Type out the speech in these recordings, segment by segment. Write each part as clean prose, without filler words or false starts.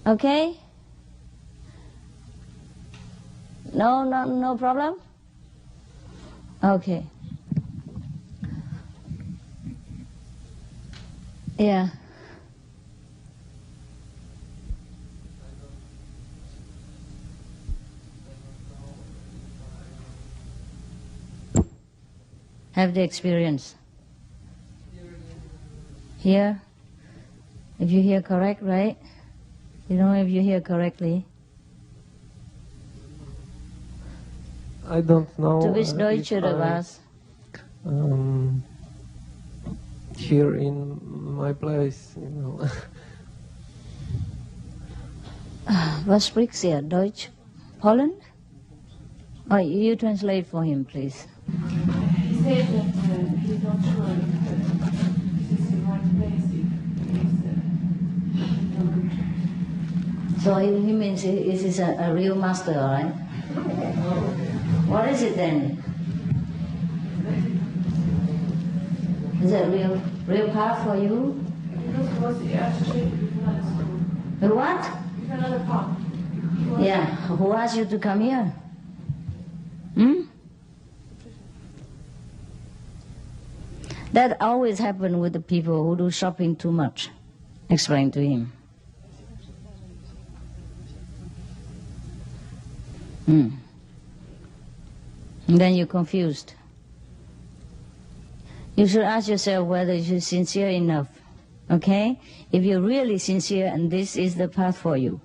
Okay? No problem? Okay. Yeah. Have the experience. Here? If you hear correct, right? You know if you hear correctly. I don't know. To which Deutsch oder was? Here in my place, you know. Was spricht ihr? Deutsch? Poland? Oh, you translate for him, please. He said that he's not sure if this is the right place. So he means this is a real master, all right? What is it then? Is it a real path for you? The what? Another path. Yeah. Who asked you to come here? Hmm? That always happens with the people who do shopping too much. Explain to him. And then you're confused. You should ask yourself whether you're sincere enough. Okay? If you're really sincere and this is the path for you.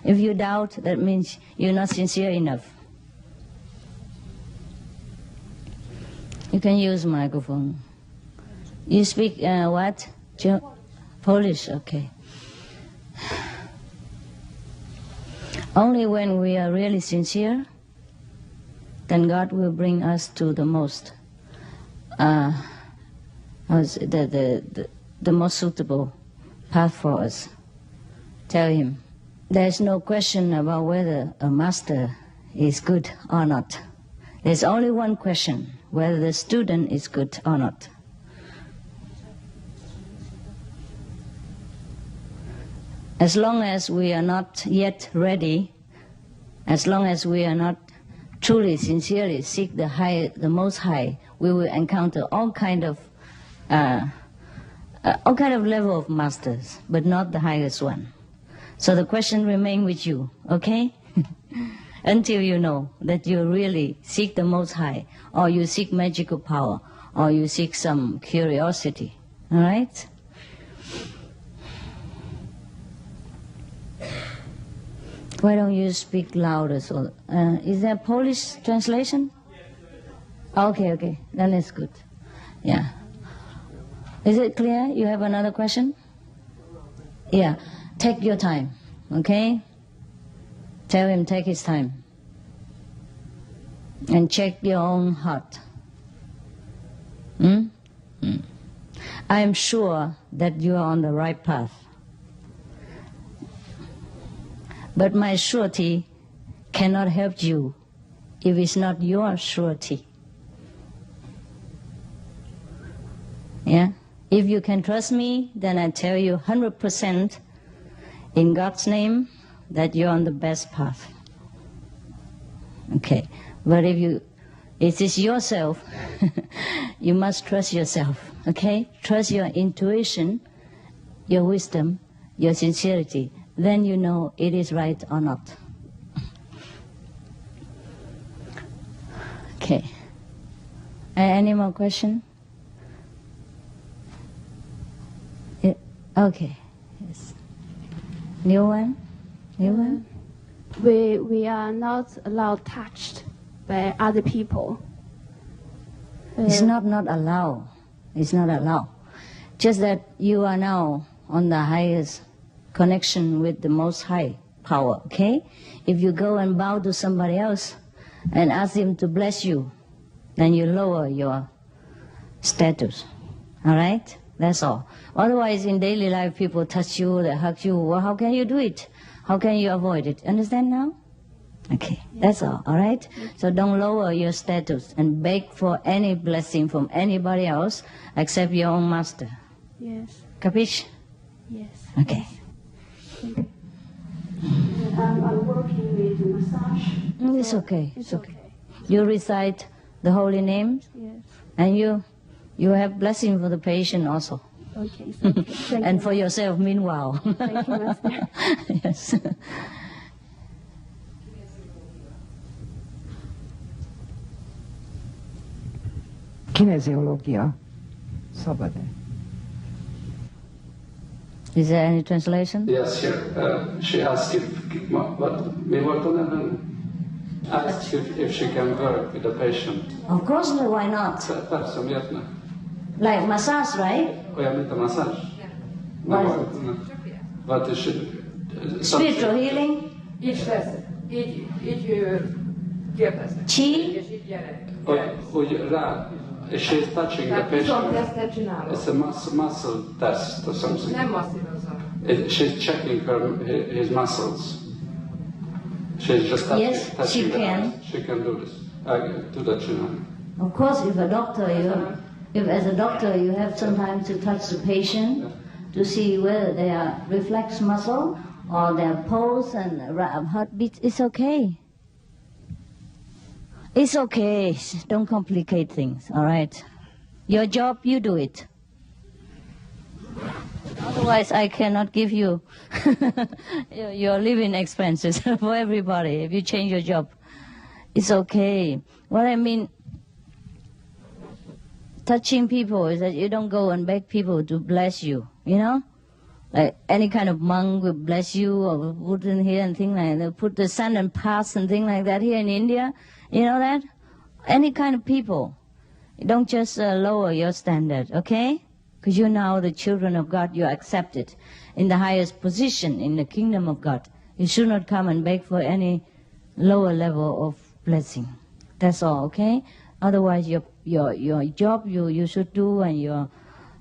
If you doubt, that means you're not sincere enough. You can use microphone. You speak what? Polish, okay. Only when we are really sincere, then God will bring us to the most, the most suitable path for us. Tell him. There's no question about whether a master is good or not. There's only one question, whether the student is good or not. As long as we are not yet ready, as long as we are not truly, sincerely seek the high, the Most High, we will encounter all kind of level of masters, but not the highest one. So the question remains with you, okay? Until you know that you really seek the Most High, or you seek magical power, or you seek some curiosity, all right? Why don't you speak louder? So, is there Polish translation? Okay, then it's good. Yeah. Is it clear? You have another question? Yeah. Take your time, okay? Tell him take his time. And check your own heart. I am sure that you are on the right path. But my surety cannot help you if it's not your surety. Yeah? If you can trust me, then I tell you 100% in God's name that you're on the best path. Okay. But if it is yourself, you must trust yourself. Okay? Trust your intuition, your wisdom, your sincerity. Then you know it is right or not. Okay. Any more question? Yeah. Okay. Yes. New one? We are not allowed touched by other people. It's not allowed. It's not allowed. Just that you are now on the highest connection with the Most High power, okay? If you go and bow to somebody else and ask him to bless you, then you lower your status, all right? That's all. Otherwise, in daily life, people touch you, they hug you. Well, how can you do it? How can you avoid it? Understand now? Okay, that's all right? So don't lower your status and beg for any blessing from anybody else except your own master. Yes. Capiche? Yes. Okay. Thank you. I'm working with massage. It's okay. It's okay. You recite the holy names, Yes. and you have blessing for the patient also, Okay. Thank you. Thank and you. for yourself meanwhile. Thank you, Master. Yes. Kinesiologia. Sabade. Is there any translation? Yes, here. She asked if asked if she can work with the patient. Of course, why not? That's som hjälpne. Like massage, right? Och jag inte massage. Vad det Spiritual healing, Each lesson, each give us. chi. She's touching the patient. It's a Nem muscle test or something. masszírozza. She's checking his muscles. She's just touching, Yes, touching she the can. hands. She can do this. Do the chin. Of course, if as a doctor you have sometimes to touch the patient to see whether they are reflex muscle or their pulse and heartbeat, it's okay. It's okay. Don't complicate things, all right? Your job, you do it. Otherwise, I cannot give you your living expenses for everybody if you change your job. It's okay. What I mean, touching people is that you don't go and beg people to bless you, you know? Like any kind of monk will bless you or put in here and things like that. Put the sun and pass and things like that here in India. You know that? Any kind of people. Don't just lower your standard, okay? Because you're now the children of God. You're accepted in the highest position in the kingdom of God. You should not come and beg for any lower level of blessing. That's all, okay? Otherwise, your job you should do, and your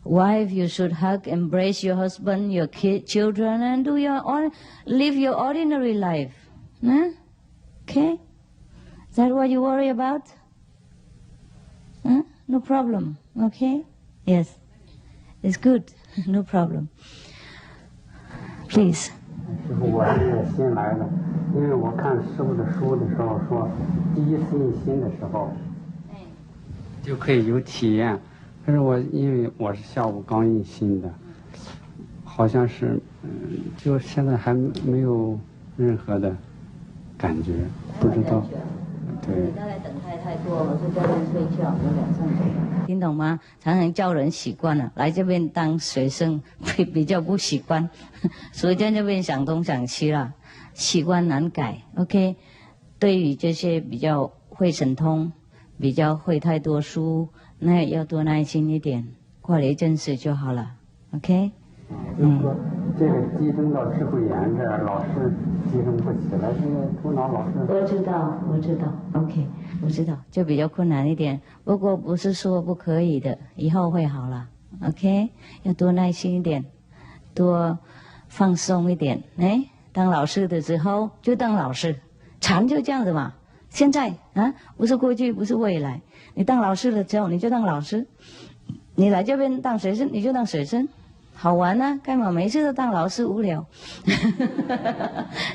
wife you should hug, embrace your husband, your children, and live your ordinary life. Huh? Okay? Is that what you worry about? Huh? No problem. Okay? Yes. It's good. No problem. Please. 师傅，我是新来的，因为我看师傅的书的时候说，第一次印心的时候，就可以有体验。但是因为我是下午刚印心的，好像是，就现在还没有任何的感觉，不知道。对。你大概等太多，我就在这边睡觉，有2、3个。听懂吗？常常叫人习惯了，来这边当学生比较不习惯，所以在这边想东想西了，习惯难改。OK， 对于这些比较会神通、比较会太多书，那要多耐心一点，过了一阵子就好了。OK。就是说，这个集中到智慧眼这儿，老是集中不起来，这个头脑老是。我知道 ，OK， 我知道，就比较困难一点。不过不是说不可以的，以后会好了。OK， 要多耐心一点，多放松一点。哎，当老师的时候就当老师，禅就这样子嘛。现在啊，不是过去，不是未来。你当老师的时候你就当老师，你来这边当学生你就当学生。好玩啊，干嘛每次都当老师无聊？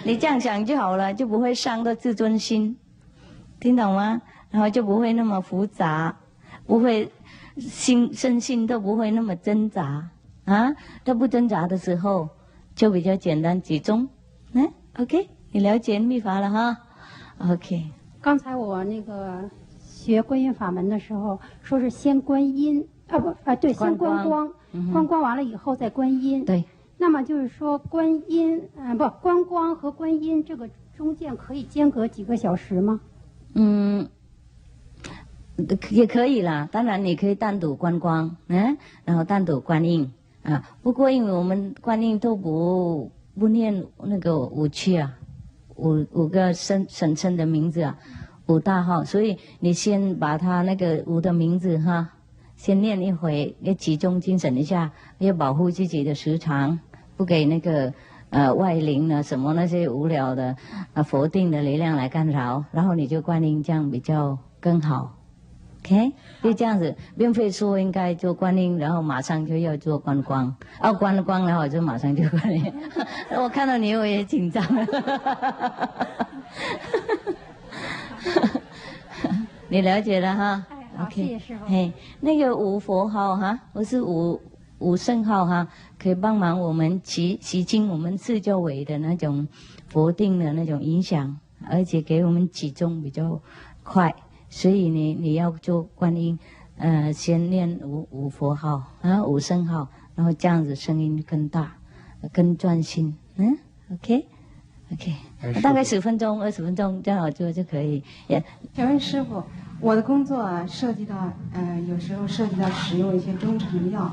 你这样想就好了，就不会伤到自尊心，听懂吗？然后就不会那么复杂，不会身心都不会那么挣扎啊。都不挣扎的时候，就比较简单集中。OK， 你了解秘法了哈 ？OK。刚才我那个学观音法门的时候，说是先观音。对，先观光，观光完了以后再观音。对。那么就是说，观音，观光和观音这个中间可以间隔几个小时吗？也可以啦。当然，你可以单独观光，然后单独观音啊。不过，因为我们观音都不念那个5区啊，5个神称的名字啊，5大号，所以你先把他那个5的名字哈。先念一回，要集中精神一下，要保护自己的时长，不给那个外灵呢什么那些无聊的否定的力量来干扰，然后你就观音，这样比较更好， OK， 就这样子，并非说应该做观音，然后马上就要做观光，观了光，然后就马上就观音。我看到你我也紧张。你了解了哈？哎，好，谢谢师傅。嘿，那个五佛号哈，或是五圣号哈，可以帮忙我们洗清我们四周围的那种佛定的那种影响，而且给我们集中比较快。所以你要做观音，先念五佛号，然后五圣号，然后这样子声音更大，更专心。OK， 大概10分钟、20分钟这样做就可以。请问师傅，我的工作涉及到有时候涉及到使用一些中成药。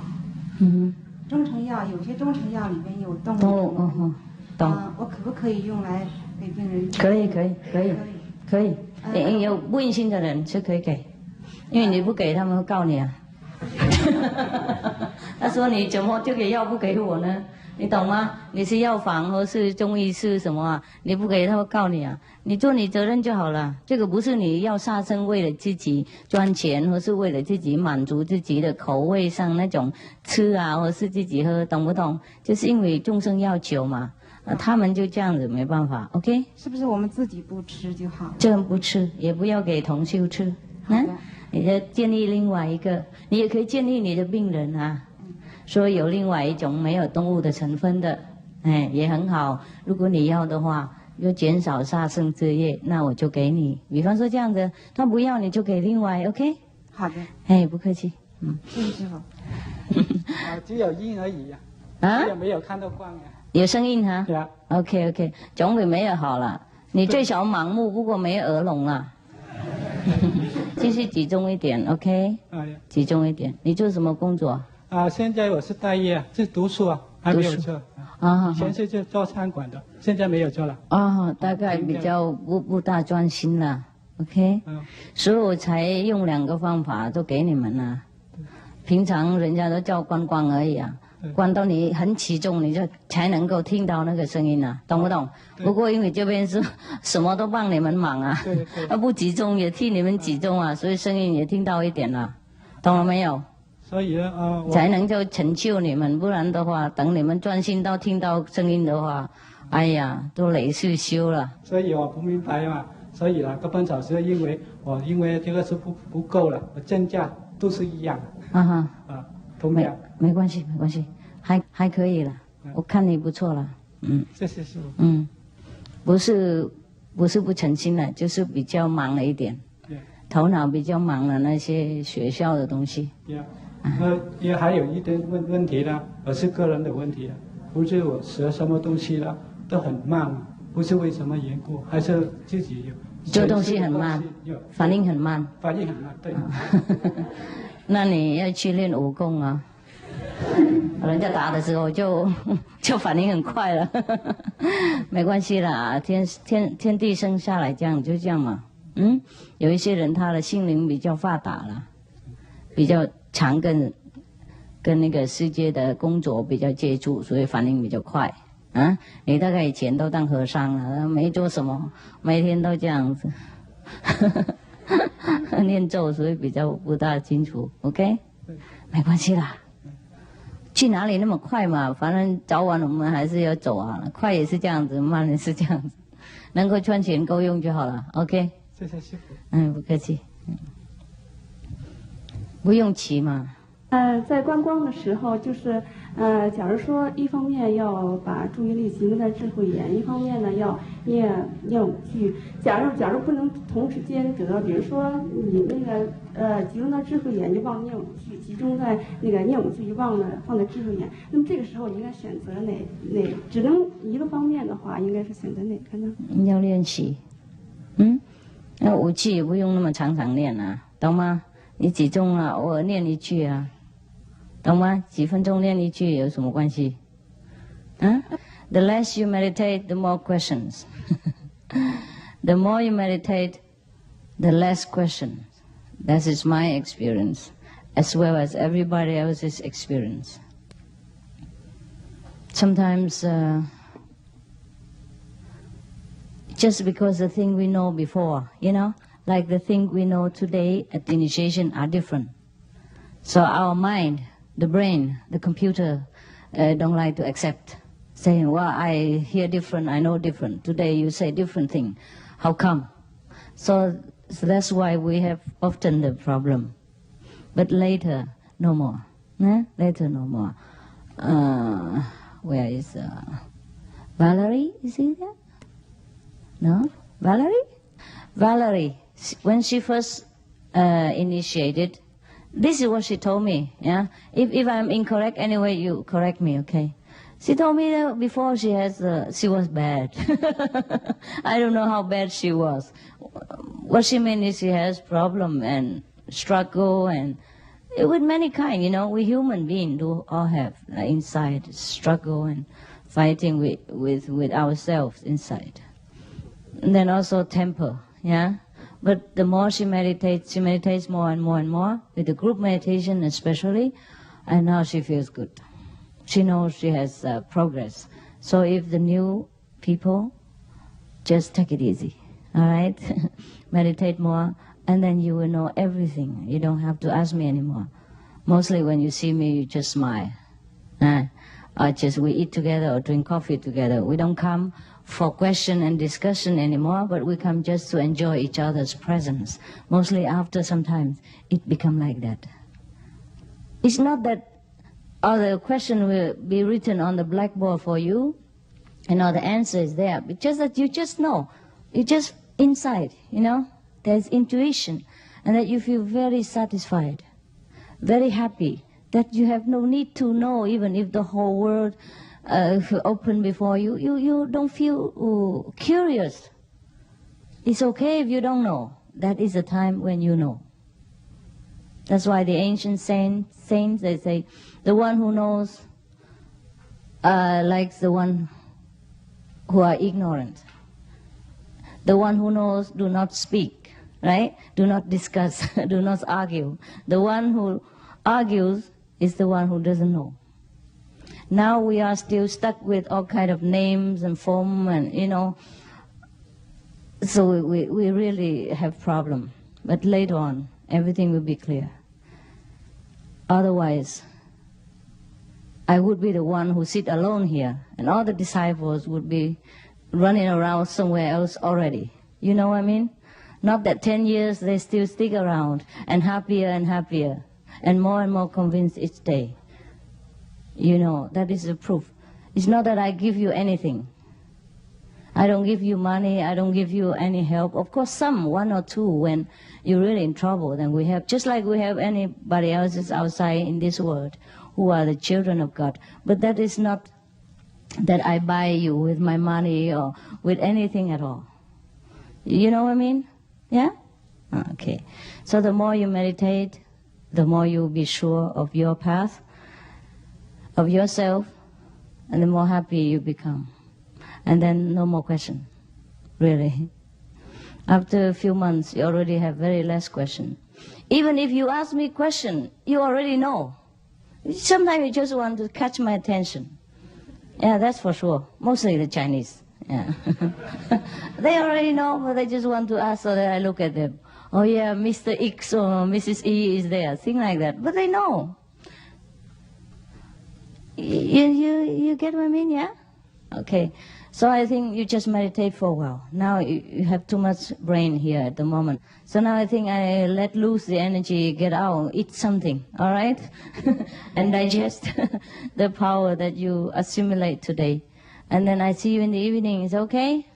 中成药有些中成药里面有动物。懂。我可不可以用来给病人？可以。有问心的人是可以给，因为你不给他们会告你啊。他说你怎么就给药不给我呢？你懂吗？你是药房或是中医是什么啊？你不给他会告你啊。你做你责任就好了。这个不是你要杀生为了自己赚钱，或是为了自己满足自己的口味上那种吃啊，或是自己喝，懂不懂？就是因为众生要求嘛。他们就这样子没办法 ，OK？ 是不是我们自己不吃就好？这样不吃，也不要给同修吃。你就建议另外一个，你也可以建议你的病人啊，说有另外一种没有动物的成分的，也很好。如果你要的话，又减少杀生之业，那我就给你。比方说这样子，他不要你就给另外 ，OK？ 好的。不客气。谢谢师傅。只有音而已也没有看到光有声音哈？对啊。OK， 总比没有好了。你最少盲目，不过没有耳聋了。继续集中一点 ，OK？ 集中一点。你做什么工作？现在我是待业，是读书还没有做。以前是做餐馆的，现在没有做了。大概比较不大专心了 ，OK？所以我才用2个方法都给你们了。平常人家都叫观光而已啊。关到你很起重，你就才能够听到那个声音啊，懂不懂？不过因为这边是什么都帮你们忙啊，不集中也替你们集中啊，所以声音也听到一点了，懂了没有？所以才能够成就你们，不然的话，等你们专心到听到声音的话，哎呀，都累世修了。所以我不明白嘛，所以个半小时，因为这个是不够了，我增加都是一样的。没关系，还可以了。我看你不错了，谢谢师傅。不是不诚心了，就是比较忙了一点，头脑比较忙了那些学校的东西。也还有一点问题呢，我是个人的问题，不是我学什么东西了都很慢，不是为什么缘故，还是自己做东西很慢，反应很慢。对。那你要去练武功啊，人家打的时候就反应很快了。没关系啦，天地生下来这样就这样嘛。有一些人他的心灵比较发达了，比较常跟那个世界的工作比较接触，所以反应比较快。你大概以前都当和尚了，没做什么，每天都这样子。念咒，所以比较不大清楚 ，OK？ 没关系啦，去哪里那么快嘛？反正早晚我们还是要走啊，快也是这样子，慢也是这样子，能够赚钱够用就好了 ，OK？ 谢谢师傅。不客气。不用骑嘛。在观光的时候，就是假如说一方面要把注意力集中在智慧眼，一方面呢要念五句。假如不能同时兼得，比如说你那个集中在智慧眼就忘念五句，集中在那个念五句就忘了放在智慧眼，那么这个时候你应该选择哪？只能一个方面的话，应该是选择哪个呢？要练习。那五句也不用那么常念啊，懂吗？你集中了，偶尔念一句啊。懂吗？几分钟练一句有什么关系？The less you meditate, the more questions. The more you meditate, the less questions. That is my experience, as well as everybody else's experience. Sometimes, just because the thing we know before, like the thing we know today at the initiation are different. So our mind, the brain, the computer don't like to accept, saying, well, I hear different, I know different. Today you say different thing. How come? So that's why we have often the problem. But later, no more. Later, no more. Where is Valerie? Is he there? No? Valerie? Valerie, when she first initiated, this is what she told me. Yeah. If I'm incorrect anyway, you correct me, okay? She told me that before she was bad. I don't know how bad she was. What she meant is she has problem and struggle and with many kind. We human beings do all have inside struggle and fighting with ourselves inside. And then also temper, yeah. But the more she meditates more and more and more with the group meditation especially, and now she feels good. She knows she has progress. So if the new people, just take it easy, all right? Meditate more, and then you will know everything. You don't have to ask me anymore. Mostly when you see me, you just smile. Or just we eat together or drink coffee together. We don't come for question and discussion anymore, but we come just to enjoy each other's presence. Mostly after sometimes it become like that. It's not that all the question will be written on the blackboard for you and all the answer is there, but just that you just know. You just inside, there's intuition, and that you feel very satisfied, very happy, that you have no need to know even if the whole world open before you. You don't feel curious. It's okay if you don't know. That is the time when you know. That's why the ancient saints, they say, the one who knows likes the one who are ignorant. The one who knows do not speak, right? Do not discuss, do not argue. The one who argues is the one who doesn't know. Now we are still stuck with all kind of names and form and, so we really have problem. But later on, everything will be clear. Otherwise, I would be the one who sit alone here, and all the disciples would be running around somewhere else already. You know what I mean? Not that 10 years they still stick around, and happier, and more convinced each day. That is the proof. It's not that I give you anything. I don't give you money, I don't give you any help. Of course, one or two, when you're really in trouble, then we have, just like we have anybody else outside in this world who are the children of God. But that is not that I buy you with my money or with anything at all. You know what I mean? Yeah? Okay. So the more you meditate, the more you'll be sure of your path, of yourself, and the more happy you become. And then no more question, really. After a few months, you already have very less question. Even if you ask me question, you already know. Sometimes you just want to catch my attention. Yeah, that's for sure. Mostly the Chinese. Yeah. They already know, but they just want to ask so that I look at them. Oh yeah, Mr. X or Mrs. E is there, thing like that. But they know. You get what I mean, yeah? Okay. So I think you just meditate for a while. Now you have too much brain here at the moment. So now I think I let loose the energy, get out, eat something, all right? And digest the power that you assimilate today. And then I see you in the evening, is it okay?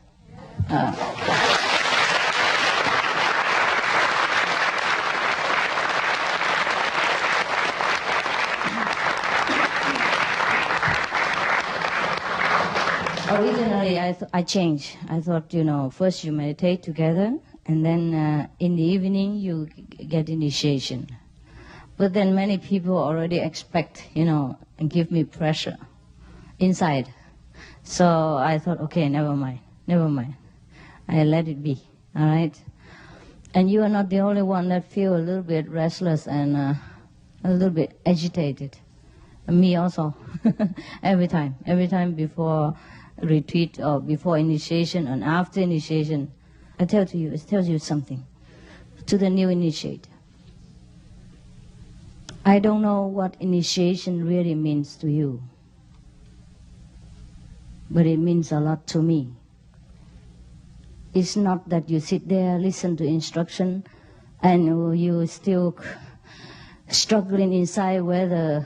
Originally, I changed. I thought, first you meditate together, and then in the evening you get initiation. But then many people already expect, and give me pressure inside. So I thought, okay, never mind. I let it be, all right? And you are not the only one that feel a little bit restless and a little bit agitated. Me also, every time before retreat or before initiation and after initiation, it tells you something. to the new initiate. I don't know what initiation really means to you, but it means a lot to me. It's not that you sit there, listen to instruction, and you still struggling inside whether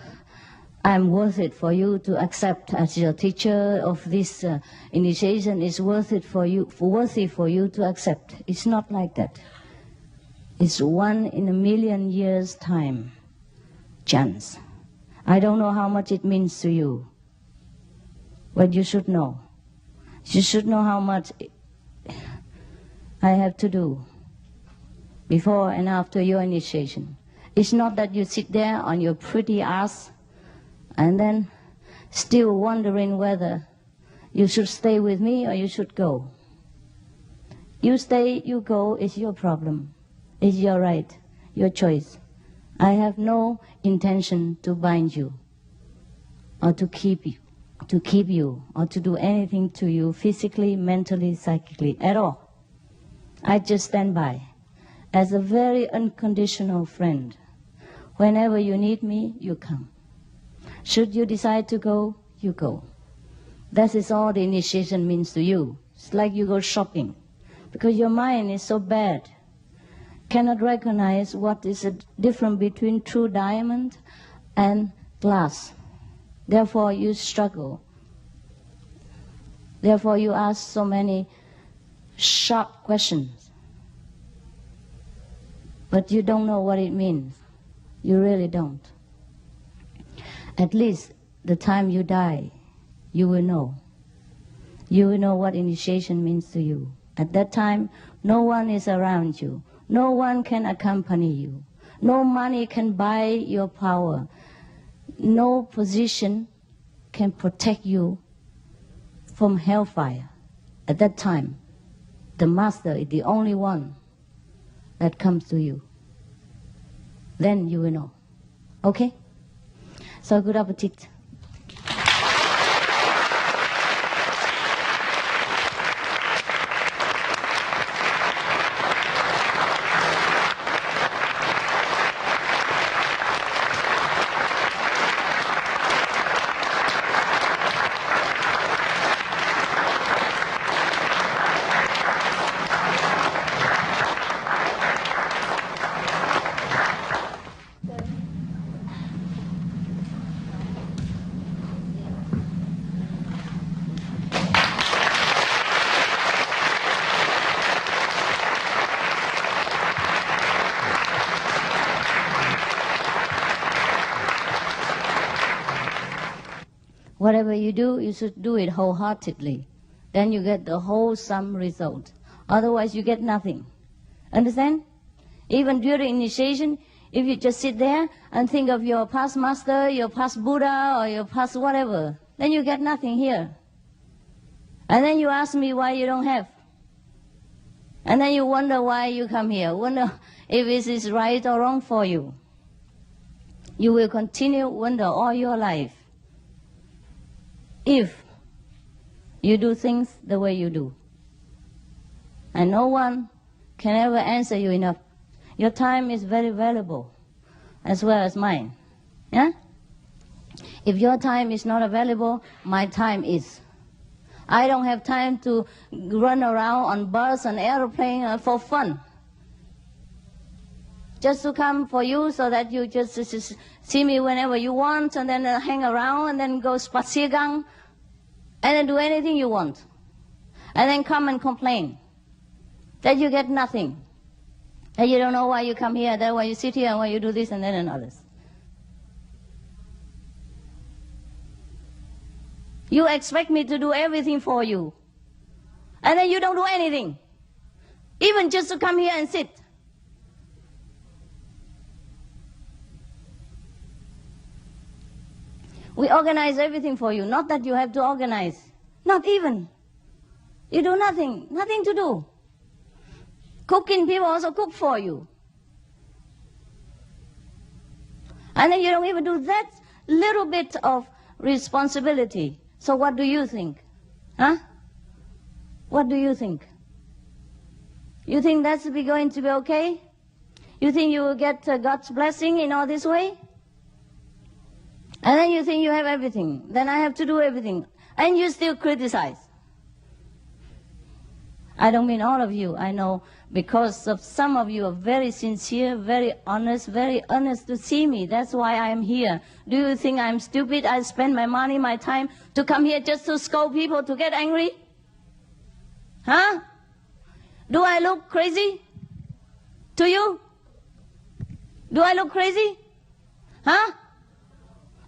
I'm worth it for you to accept as your teacher of this initiation is worthy for you to accept. It's not like that. It's 1 in a million years time chance. I don't know how much it means to you, but you should know. You should know how much I have to do before and after your initiation. It's not that you sit there on your pretty ass and then still wondering whether you should stay with me or you should go. You stay, you go, it's your problem. It's your right, your choice. I have no intention to bind you or to keep you or to do anything to you physically, mentally, psychically, at all. I just stand by as a very unconditional friend. Whenever you need me, you come. Should you decide to go, you go. That is all the initiation means to you. It's like you go shopping, because your mind is so bad, cannot recognize what is the difference between true diamond and glass. Therefore you struggle. Therefore you ask so many sharp questions. But you don't know what it means. You really don't. At least the time you die, you will know. You will know what initiation means to you. At that time, no one is around you. No one can accompany you. No money can buy your power. No position can protect you from hellfire. At that time, the master is the only one that comes to you. Then you will know. Okay? So good appetit. Whatever you do, you should do it wholeheartedly. Then you get the wholesome result. Otherwise, you get nothing. Understand? Even during initiation, if you just sit there and think of your past master, your past Buddha, or your past whatever, then you get nothing here. And then you ask me why you don't have. And then you wonder why you come here. Wonder if this is right or wrong for you. You will continue wonder all your life if you do things the way you do. And no one can ever answer you enough. Your time is very valuable, as well as mine. Yeah? If your time is not available, my time is. I don't have time to run around on bus and airplane for fun. Just to come for you so that you just see me whenever you want and then hang around and then go spaziergang and then do anything you want. And then come and complain that you get nothing. That you don't know why you come here, that why you sit here and why you do this and that and others. You expect me to do everything for you. And then you don't do anything. Even just to come here and sit. We organize everything for you. Not that you have to organize. Not even. You do nothing. Nothing to do. Cooking, people also cook for you. And then you don't even do that little bit of responsibility. So what do you think? Huh? What do you think? You think that's going to be okay? You think you will get God's blessing in all this way? And then you think you have everything. Then I have to do everything. And you still criticize. I don't mean all of you. I know because of some of you are very sincere, very earnest to see me. That's why I am here. Do you think I'm stupid? I spend my money, my time to come here just to scold people, to get angry? Huh? Do I look crazy to you? Do I look crazy? Huh?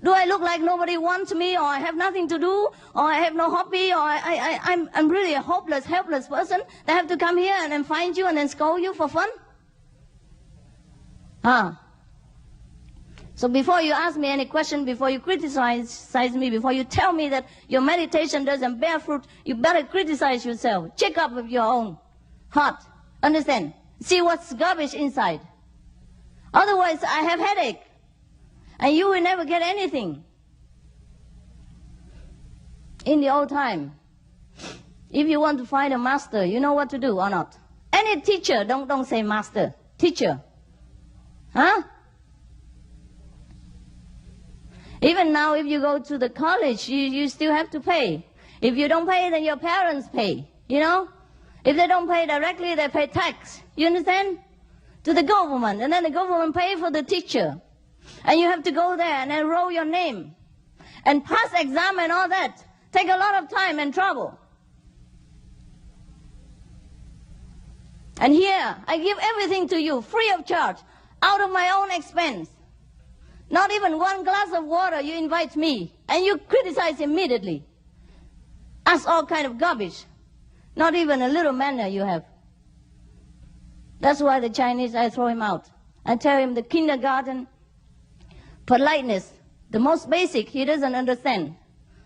Do I look like nobody wants me, or I have nothing to do, or I have no hobby, or I'm really a hopeless, helpless person that have to come here and then find you and then scold you for fun? Huh? So before you ask me any question, before you criticize me, before you tell me that your meditation doesn't bear fruit, you better criticize yourself. Check up with your own heart. Understand? See what's garbage inside. Otherwise, I have headache. And you will never get anything. In the old time, if you want to find a master, you know what to do or not? Any teacher, don't say master, teacher. Huh? Even now, if you go to the college, you still have to pay. If you don't pay, then your parents pay, you know? If they don't pay directly, they pay tax. You understand? To the government, and then the government pay for the teacher. And you have to go there and enroll your name and pass exam and all that. Take a lot of time and trouble. And here, I give everything to you free of charge, out of my own expense. Not even one glass of water you invite me, and you criticize immediately. Ask all kind of garbage. Not even a little manner you have. That's why the Chinese, I throw him out. I tell him the kindergarten politeness, the most basic, he doesn't understand.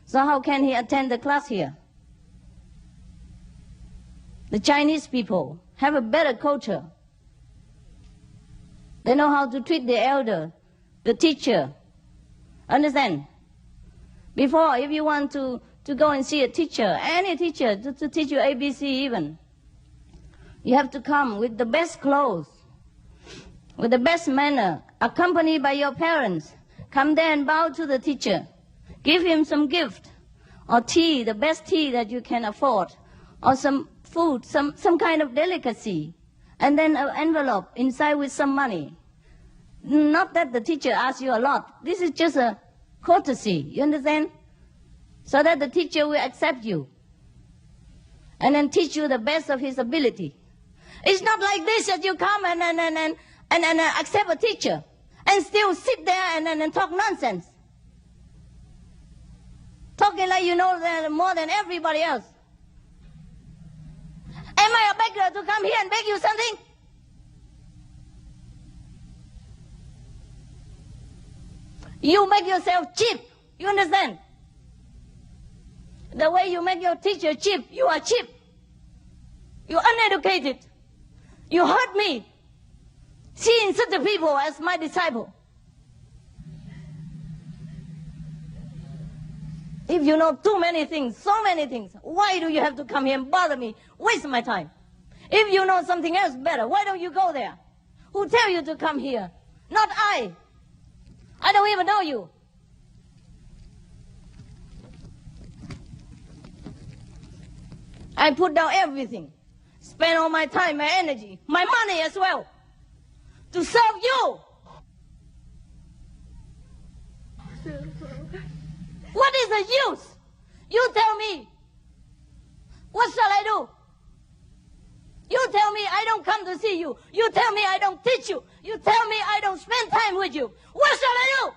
So how can he attend the class here? The Chinese people have a better culture. They know how to treat the elder, the teacher. Understand? Before, if you want to go and see a teacher, any teacher, to teach you ABC even, you have to come with the best clothes, with the best manner, accompanied by your parents. Come there and bow to the teacher. Give him some gift, or tea, the best tea that you can afford, or some food, some kind of delicacy, and then an envelope inside with some money. Not that the teacher asks you a lot. This is just a courtesy, you understand? So that the teacher will accept you and then teach you the best of his ability. It's not like this that you come and accept a teacher and still sit there and talk nonsense. Talking like you know more than everybody else. Am I a beggar to come here and beg you something? You make yourself cheap. You understand? The way you make your teacher cheap, you are cheap. You're uneducated. You hurt me, seeing such a people as my disciple. If you know too many things, so many things, why do you have to come here and bother me, waste my time? If you know something else better, why don't you go there? Who tell you to come here? Not I. I don't even know you. I put down everything, spend all my time, my energy, my money as well, to serve you. What is the use? You tell me. What shall I do? You tell me I don't come to see you. You tell me I don't teach you. You tell me I don't spend time with you. What shall I do?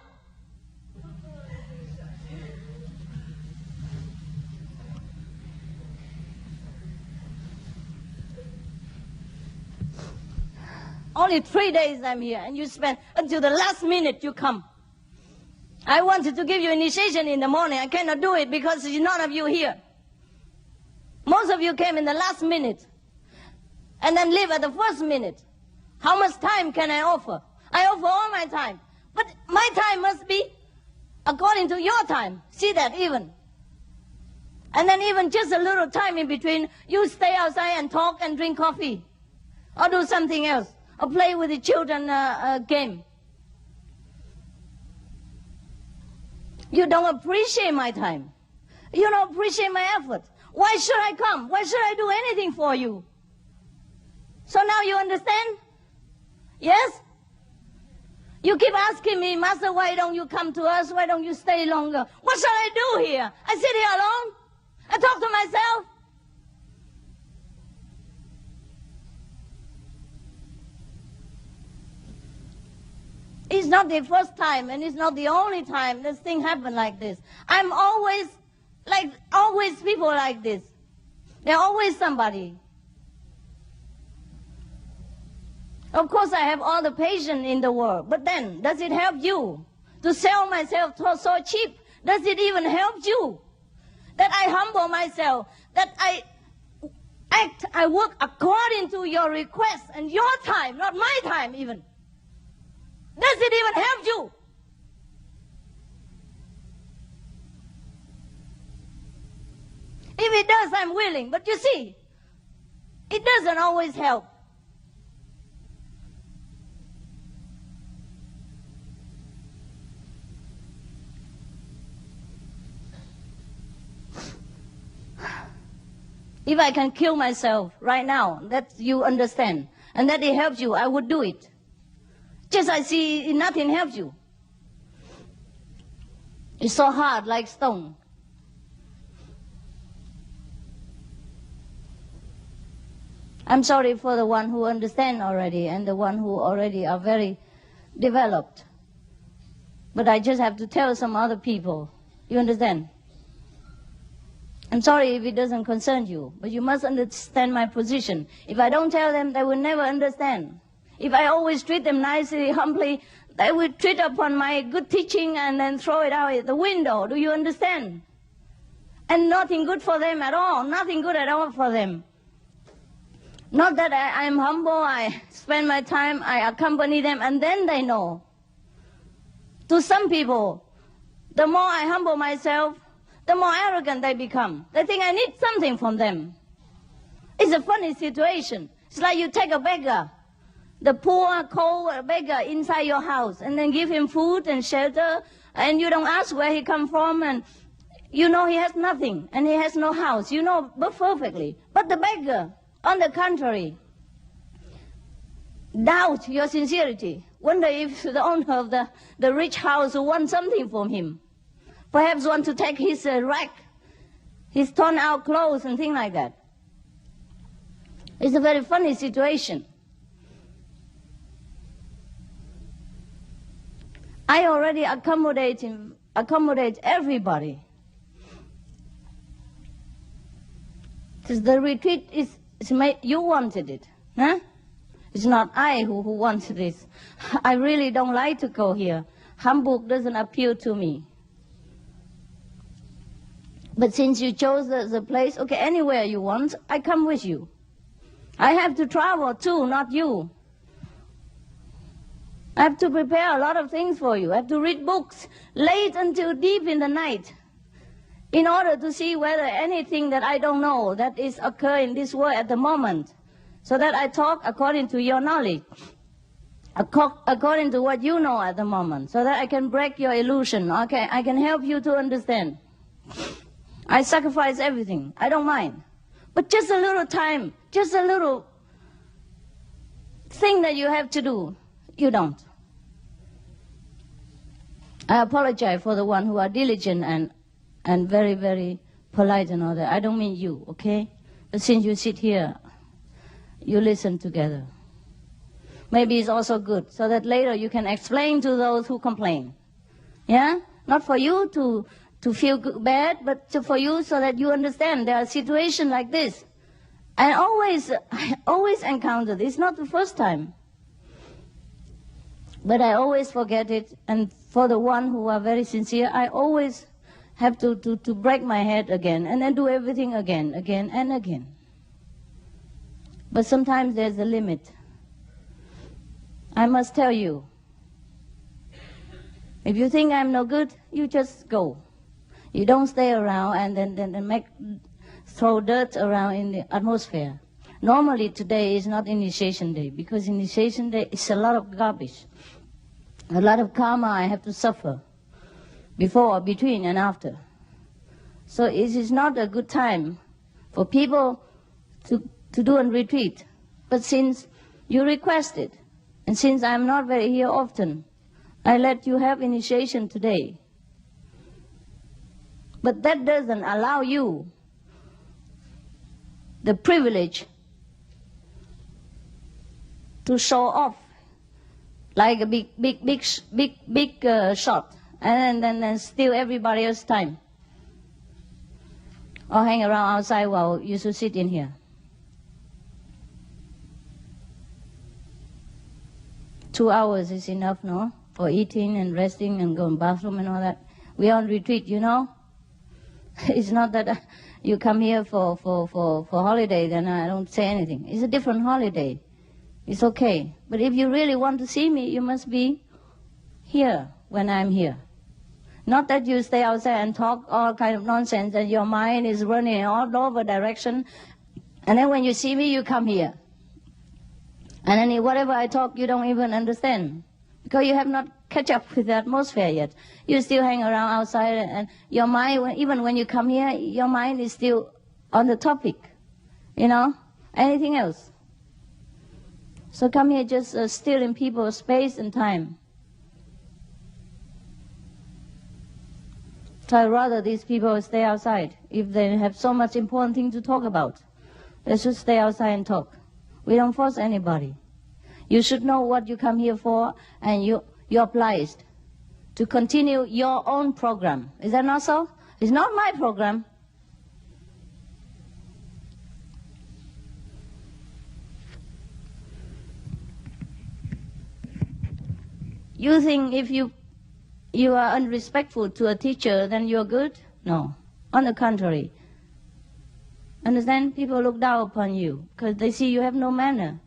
Only 3 days I'm here, and you spend until the last minute you come. I wanted to give you initiation in the morning. I cannot do it because there's none of you here. Most of you came in the last minute and then leave at the first minute. How much time can I offer? I offer all my time. But my time must be according to your time. See that even. And then even just a little time in between, you stay outside and talk and drink coffee. Or do something else. or play with the children game. You don't appreciate my time. You don't appreciate my effort. Why should I come? Why should I do anything for you? So now you understand? Yes? You keep asking me, Master, why don't you come to us? Why don't you stay longer? What shall I do here? I sit here alone? I talk to myself? It's not the first time, and it's not the only time this thing happened like this. I'm always people like this. There's always somebody. Of course, I have all the patience in the world, but then, does it help you to sell myself so cheap? Does it even help you that I humble myself, that I work according to your request and your time, not my time even? Does it even help you? If it does, I'm willing. But you see, it doesn't always help. If I can kill myself right now, that you understand, and that it helps you, I would do it. Just I see nothing helps you. It's so hard, like stone. I'm sorry for the one who understand already and the one who already are very developed. But I just have to tell some other people. You understand? I'm sorry if it doesn't concern you, but you must understand my position. If I don't tell them, they will never understand. If I always treat them nicely, humbly, they will treat upon my good teaching and then throw it out the window. Do you understand? And nothing good for them at all. Nothing good at all for them. Not that I'm humble, I spend my time, I accompany them, and then they know. To some people, the more I humble myself, the more arrogant they become. They think I need something from them. It's a funny situation. It's like you take a beggar, the poor, cold beggar inside your house, and then give him food and shelter, and you don't ask where he come from, and you know he has nothing, and he has no house. You know perfectly. But the beggar, on the contrary, doubt your sincerity. Wonder if the owner of the rich house wants something from him. Perhaps want to take his rack, his torn out clothes and things like that. It's a very funny situation. I already accommodate everybody. Because the retreat you wanted it, huh? It's not I who wanted this. I really don't like to go here. Hamburg doesn't appeal to me. But since you chose the place, okay, anywhere you want, I come with you. I have to travel too, not you. I have to prepare a lot of things for you. I have to read books late until deep in the night in order to see whether anything that I don't know that is occurring in this world at the moment, so that I talk according to your knowledge, according to what you know at the moment, so that I can break your illusion. Okay, I can help you to understand. I sacrifice everything. I don't mind. But just a little time, just a little thing that you have to do, you don't. I apologize for the one who are diligent and very, very polite and all that. I don't mean you, okay? But since you sit here, you listen together. Maybe it's also good, so that later you can explain to those who complain. Yeah? Not for you to feel bad, but for you so that you understand there are situations like this. I always encounter this. It's not the first time. But I always forget it, and for the one who are very sincere, I always have to break my head again, and then do everything again and again. But sometimes there's a limit. I must tell you, if you think I'm no good, you just go. You don't stay around and then throw dirt around in the atmosphere. Normally today is not initiation day, because initiation day is a lot of garbage. A lot of karma I have to suffer before, between, and after. So it is not a good time for people to do a retreat. But since you requested, and since I'm not very here often, I let you have initiation today. But that doesn't allow you the privilege to show off like a big shot, and then steal everybody else's time, or hang around outside while you should sit in here. 2 hours is enough, no? For eating and resting and going to the bathroom and all that. We are on retreat, you know. It's not that you come here for holiday, then I don't say anything. It's a different holiday. It's okay. But if you really want to see me, you must be here when I'm here. Not that you stay outside and talk all kind of nonsense and your mind is running all over direction. And then when you see me, you come here. And then whatever I talk, you don't even understand. Because you have not catch up with the atmosphere yet. You still hang around outside, and your mind, even when you come here, your mind is still on the topic. You know? Anything else. So come here just stealing people's space and time. So I'd rather these people stay outside. If they have so much important thing to talk about, they should stay outside and talk. We don't force anybody. You should know what you come here for, and you're obliged to continue your own program. Is that not so? It's not my program. You think if you are unrespectful to a teacher, then you're good? No. On the contrary. Understand? People look down upon you because they see you have no manner,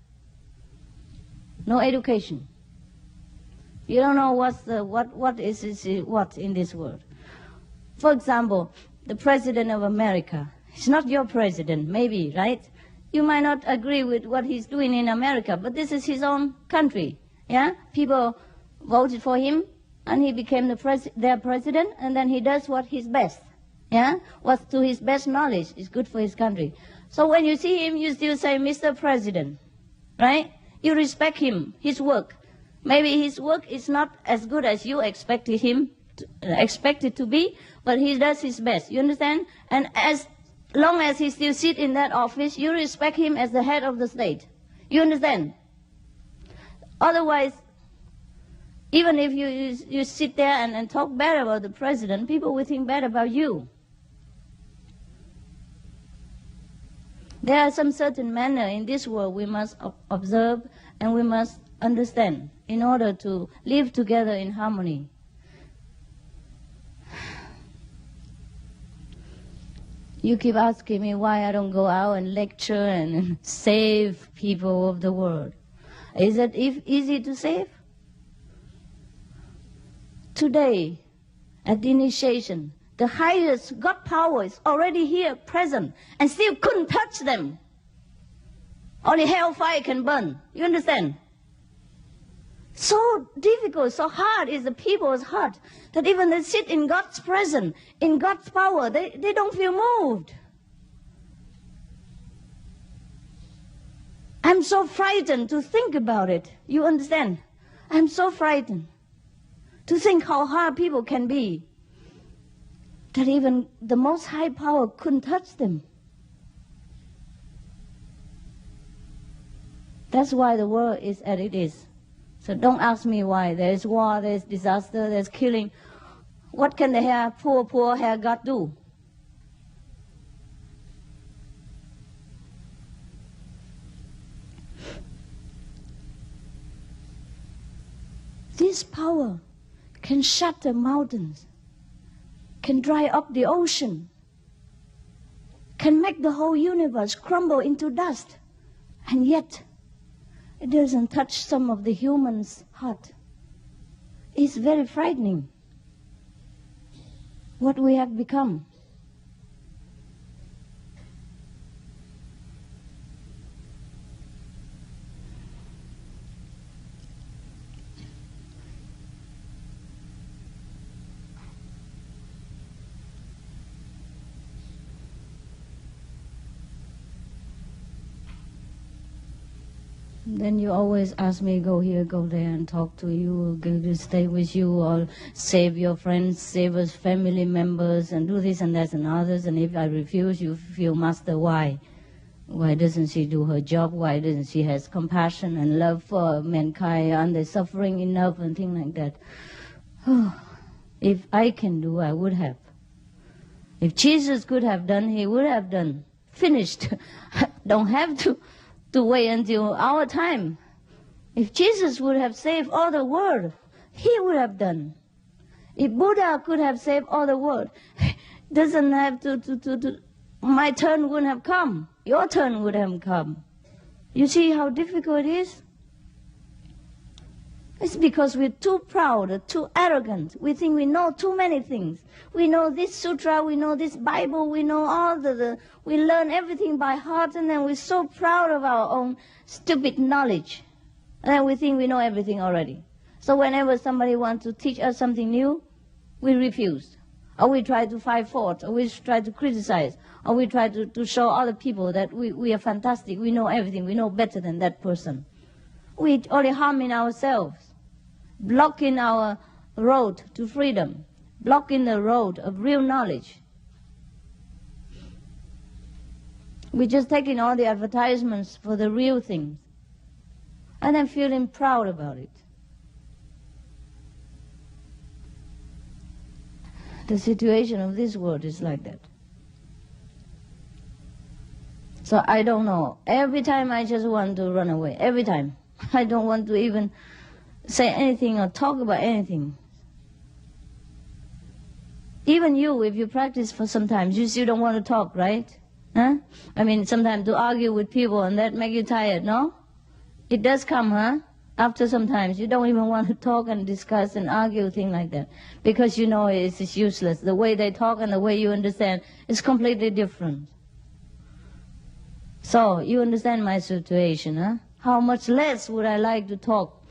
no education. You don't know what is in this world. For example, the President of America. He's not your president, maybe, right? You might not agree with what he's doing in America, but this is his own country. Yeah? People voted for him, and he became their president, and then he does what is best. Yeah? What's to his best knowledge is good for his country. So when you see him, you still say, Mr. President, right? You respect him, his work. Maybe his work is not as good as you expected it to be, but he does his best. You understand? And as long as he still sits in that office, you respect him as the head of the state. You understand? Otherwise, even if you sit there and talk bad about the president, people will think bad about you. There are some certain manner in this world we must observe and we must understand in order to live together in harmony. You keep asking me why I don't go out and lecture and save people of the world. Is it easy to save? Today, at the initiation, the highest God power is already here, present, and still couldn't touch them. Only hellfire can burn. You understand? So difficult, so hard is the people's heart that even they sit in God's presence, in God's power, they don't feel moved. I'm so frightened to think about it. You understand? I'm so frightened to think how hard people can be, that even the most high power couldn't touch them. That's why the world is as it is. So don't ask me why. There is war, there is disaster, there is killing. What can the poor hair God do? This power can shatter mountains, can dry up the ocean, can make the whole universe crumble into dust, and yet it doesn't touch some of the human's heart. It's very frightening what we have become. Then you always ask me, go here, go there, and talk to you, go to stay with you, or save your friends, save us family members, and do this and that and others. And if I refuse, you feel, Master, why? Why doesn't she do her job? Why doesn't she have compassion and love for mankind? Aren't they suffering enough and things like that? If I can do, I would have. If Jesus could have done, he would have done. Finished. Don't have to wait until our time. If Jesus would have saved all the world, he would have done. If Buddha could have saved all the world, doesn't have to my turn wouldn't have come. Your turn would have come. You see how difficult it is? It's because we're too proud, too arrogant. We think we know too many things. We know this sutra, we know this Bible, we know all we learn everything by heart, and then we're so proud of our own stupid knowledge. And then we think we know everything already. So whenever somebody wants to teach us something new, we refuse. Or we try to find fault, or we try to criticize, or we try to show other people that we are fantastic, we know everything, we know better than that person. We're only harming ourselves, blocking our road to freedom, blocking the road of real knowledge. We're just taking all the advertisements for the real things, and then feeling proud about it. The situation of this world is like that. So I don't know. Every time I just want to run away. Every time. I don't want to even say anything or talk about anything. Even you, if you practice for some time, you still don't want to talk, right? Huh? I mean, sometimes to argue with people and that make you tired, no? It does come, huh? After some time, you don't even want to talk and discuss and argue, things like that. Because you know it's useless. The way they talk and the way you understand is completely different. So, you understand my situation, huh? How much less would I like to talk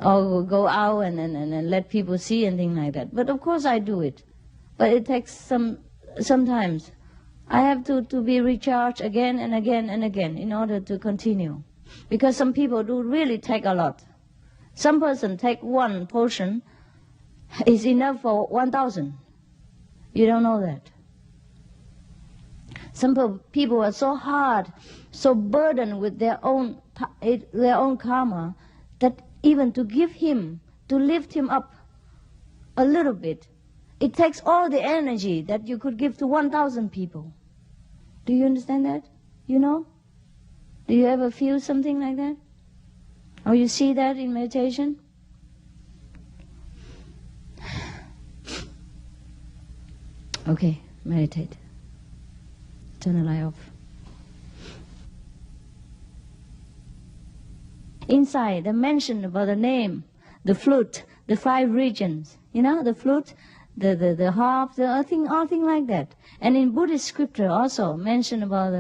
or go out and let people see and things like that. But of course I do it. But it takes sometimes. I have to be recharged again and again and again in order to continue. Because some people do really take a lot. Some person take one portion is enough for 1,000. You don't know that. Some people are so hard, so burdened with their own karma, that even to give him, to lift him up a little bit, it takes all the energy that you could give to 1,000 people. Do you understand that? You know? Do you ever feel something like that? Or you see that in meditation? Okay, meditate. Turn the light off. Inside, they mentioned about the name, the flute, the 5 regions. You know, the flute, the harp, all thing like that. And in Buddhist scripture also mentioned about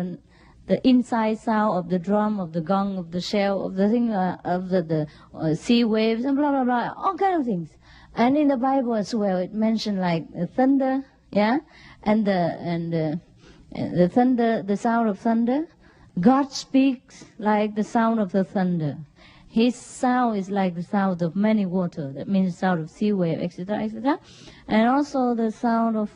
the inside sound of the drum, of the gong, of the shell, of the thing, of the sea waves, and blah blah blah, all kind of things. And in the Bible as well, it mentioned like thunder, yeah, and the thunder, the sound of thunder. God speaks like the sound of the thunder. His sound is like the sound of many water. That means the sound of sea wave, etc., etc. And also the sound of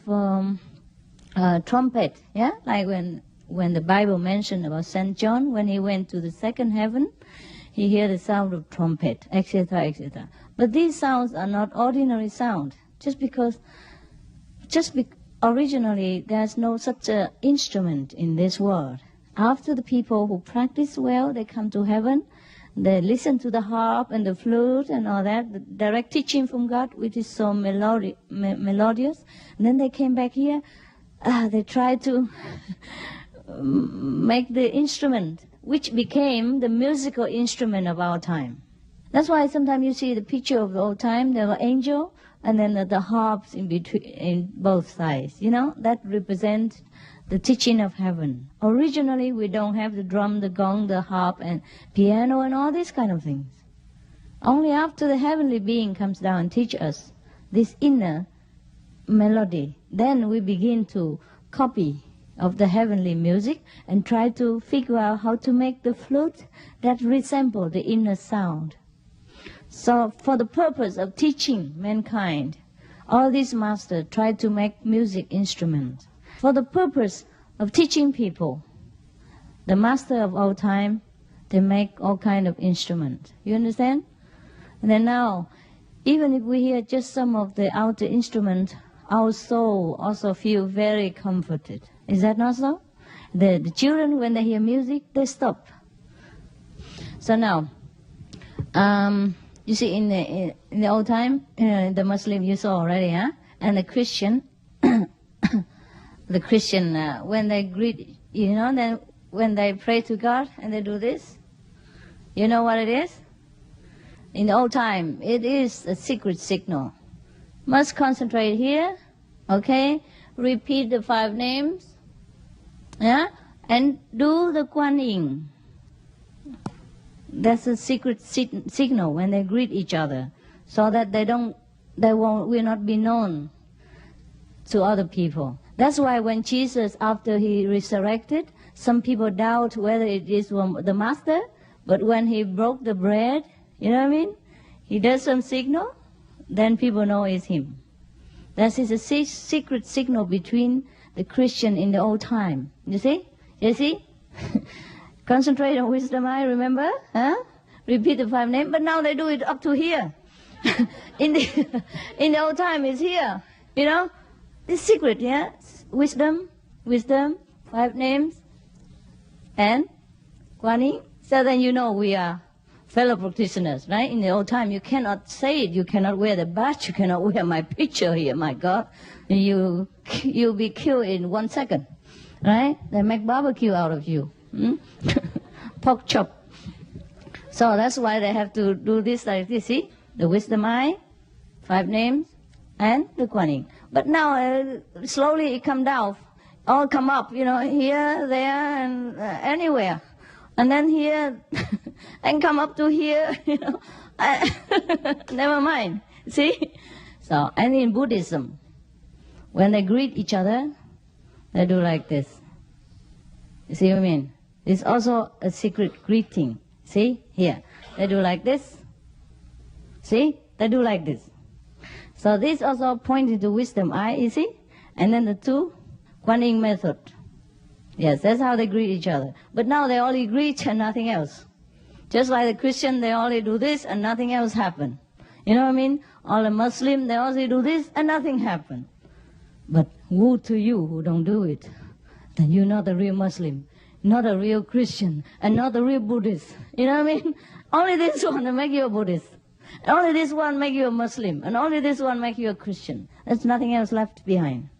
trumpet, yeah, like when the Bible mentioned about St. John, when he went to the second heaven, he heard the sound of trumpet, etc., etc. But these sounds are not ordinary sound, originally there's no such an instrument in this world. After the people who practice well, they come to heaven, they listen to the harp and the flute and all that, the direct teaching from God, which is so melodious. And then they came back here, they tried to make the instrument, which became the musical instrument of our time. That's why sometimes you see the picture of the old time, there were angel, and then the harps in between, in both sides. You know, that represents the teaching of heaven. Originally, we don't have the drum, the gong, the harp, and piano, and all these kind of things. Only after the heavenly being comes down and teach us this inner melody, then we begin to copy of the heavenly music and try to figure out how to make the flute that resemble the inner sound. So for the purpose of teaching mankind, all these masters try to make music instruments. For the purpose of teaching people, the master of all time, they make all kind of instruments. You understand? And then now, even if we hear just some of the outer instruments, our soul also feel very comforted. Is that not so? The children, when they hear music, they stop. So now, you see, in the old time, the Muslim you saw already, huh? And the Christian, the Christian, when they greet, then when they pray to God and they do this, you know what it is? In the old time, it is a secret signal. Must concentrate here, okay? Repeat the 5 names, yeah? And do the Kuan Yin. That's a secret signal when they greet each other, so that will not be known to other people. That's why when Jesus, after he resurrected, some people doubt whether it is the master, but when he broke the bread, you know what I mean? He does some signal, then people know it's him. That is a secret signal between the Christian in the old time. You see? You see? Concentrate on wisdom eye, remember? Huh? Repeat the 5 names, but now they do it up to here. in the old time, it's here. You know? It's secret, yeah? Wisdom, 5 names, and Kuan Yin. So then you know we are fellow practitioners, right? In the old time, you cannot say it. You cannot wear the badge. You cannot wear my picture here, my God. You'll be killed in 1 second, right? They make barbecue out of you. Pork chop. So that's why they have to do this like this, see? The wisdom eye, 5 names, and the Kuan Yin. But now, slowly it come down. All come up, here, there, and anywhere. And then here, and come up to here, never mind, see? So, and in Buddhism, when they greet each other, they do like this. You see what I mean? It's also a secret greeting. See? Here. They do like this. See? They do like this. So this also pointing to wisdom eye, you see? And then the 2, Kuan Yin method. Yes, that's how they greet each other. But now they only greet and nothing else. Just like the Christian, they only do this and nothing else happen. You know what I mean? All the Muslim, they only do this and nothing happen. But woe to you who don't do it. Then you're not a real Muslim, not a real Christian, and not a real Buddhist. You know what I mean? Only this one will make you a Buddhist. Only this one make you a Muslim. And only this one make you a Christian. There's nothing else left behind.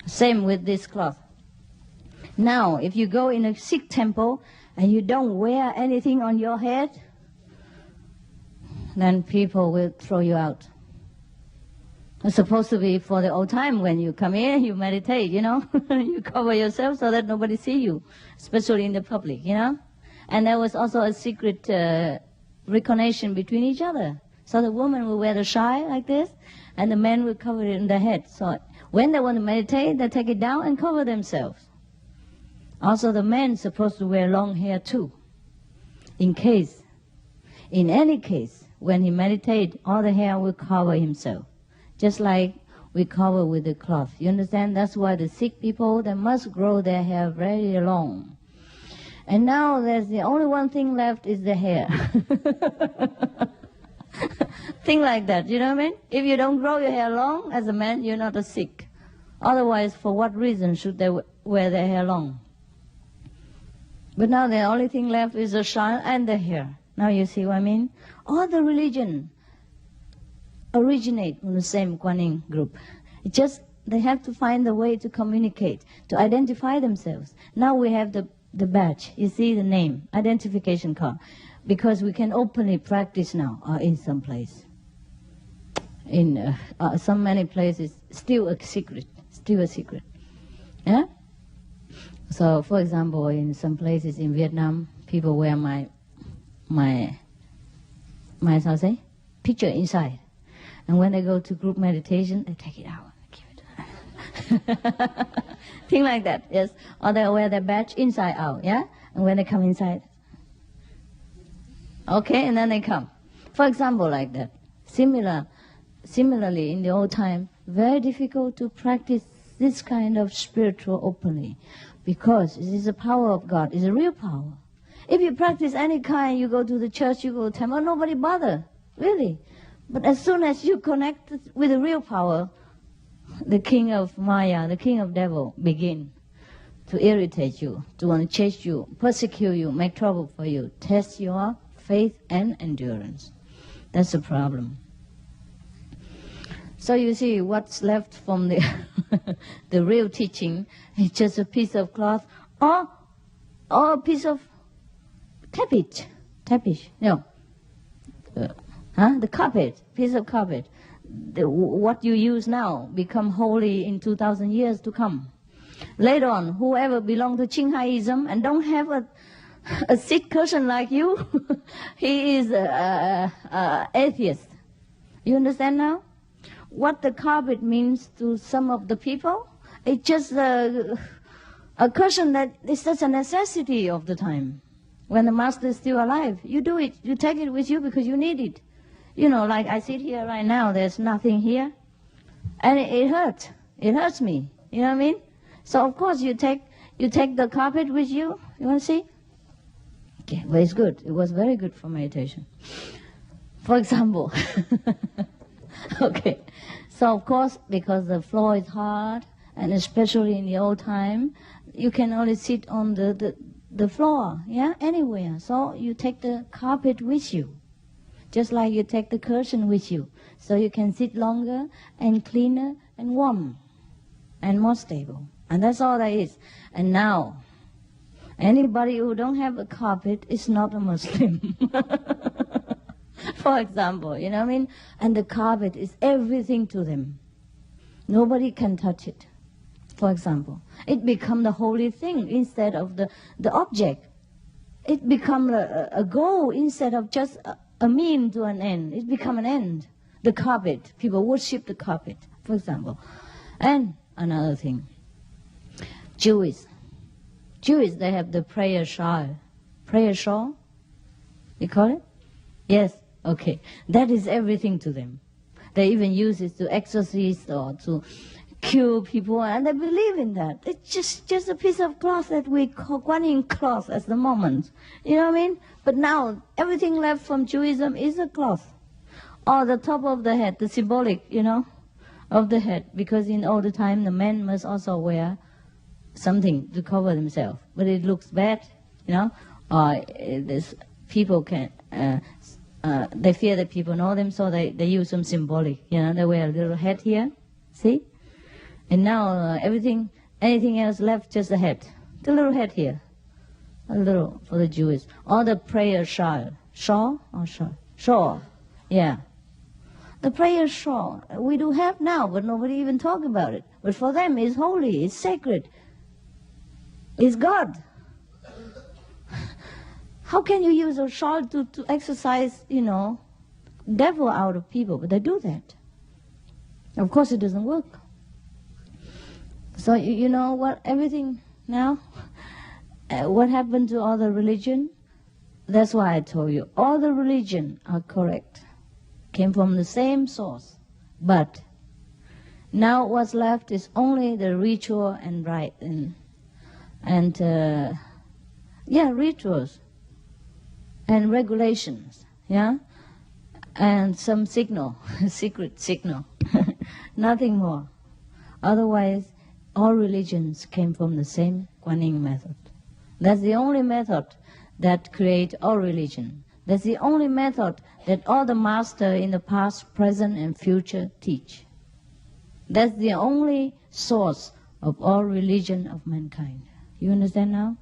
Same with this cloth. Now, if you go in a Sikh temple and you don't wear anything on your head, then people will throw you out. It's supposed to be for the old time when you come in, you meditate, you cover yourself so that nobody see you, especially in the public, And there was also a secret recognition between each other. So the woman will wear the shai like this, and the men will cover it in their head. So when they want to meditate, they take it down and cover themselves. Also the men supposed to wear long hair too. In any case, when he meditates, all the hair will cover himself. Just like we cover with the cloth. You understand? That's why the Sikh people, they must grow their hair very long. And now there's the only one thing left is the hair. Thing like that, you know what I mean? If you don't grow your hair long, as a man, you're not a Sikh. Otherwise, for what reason should they wear their hair long? But now the only thing left is the shine and the hair. Now you see what I mean? All the religion originate from the same Kuan Yin group. It's just they have to find a way to communicate, to identify themselves. Now we have the badge, you see the name, identification card, because we can openly practice now in some place. In so many places, still a secret. Yeah? So, for example, in some places in Vietnam, people wear my how to say, picture inside. And when they go to group meditation, they take it out and give it to them. Think like that, yes. Or they wear their badge inside out, yeah? And when they come inside, okay, and then they come. For example, like that. Similarly, in the old time, very difficult to practice this kind of spiritual openly, because it is the power of God, it's a real power. If you practice any kind, you go to the church, you go to the temple, nobody bother, really. But as soon as you connect with the real power, the king of Maya, the king of devil, begin to irritate you, to want to chase you, persecute you, make trouble for you, test your faith and endurance. That's the problem. So you see, what's left from the the real teaching is just a piece of cloth or a piece of tapete. No. The carpet, piece of carpet. What you use now become holy in 2,000 years to come. Later on, whoever belong to Qinghaism and don't have a Sikh person like you, he is atheist. You understand now? What the carpet means to some of the people, it's just a cushion that is such a necessity of the time. When the master is still alive, you do it. You take it with you because you need it. You know, like I sit here right now, there's nothing here. And it hurts. It hurts me. You know what I mean? So of course you take the carpet with you. You want to see? Okay, well, it's good. It was very good for meditation. For example, okay. So of course, because the floor is hard, and especially in the old time, you can only sit on the floor, yeah, anywhere. So you take the carpet with you, just like you take the curtain with you, so you can sit longer and cleaner and warm and more stable. And that's all that is. And now, anybody who don't have a carpet is not a Muslim. For example, you know what I mean? And the carpet is everything to them. Nobody can touch it. For example, it become the holy thing instead of the object. It become a goal instead of just a mean to an end. It become an end. The carpet, people worship the carpet, for example. And another thing, Jewish, they have the prayer shawl. Prayer shawl? You call it? Yes, okay. That is everything to them. They even use it to exorcise or to cure people, and they believe in that. It's just a piece of cloth that we call Guanyin cloth at the moment. You know what I mean? But now, everything left from Judaism is a cloth. Or the top of the head, the symbolic, you know, of the head. Because in all the time, the men must also wear something to cover themselves. But it looks bad, you know. Or people can, they fear that people know them, so they use some symbolic. You know, they wear a little hat here. See? And now anything else left, just the head. The little head here. A little for the Jews. Or the prayer shawl. Shawl or shawl? Shawl. Yeah. The prayer shawl we do have now, but nobody even talk about it. But for them it's holy, it's sacred. It's God. How can you use a shawl to exercise, you know, devil out of people? But they do that. Of course it doesn't work. So you know what, everything now, what happened to all the religion? That's why I told you, all the religion are correct, came from the same source. But now what's left is only the ritual and rite and rituals and regulations, yeah, and some signal, secret signal, nothing more. Otherwise, all religions came from the same Guanyin method. That's the only method that creates all religion. That's the only method that all the masters in the past, present, and future teach. That's the only source of all religion of mankind. You understand now?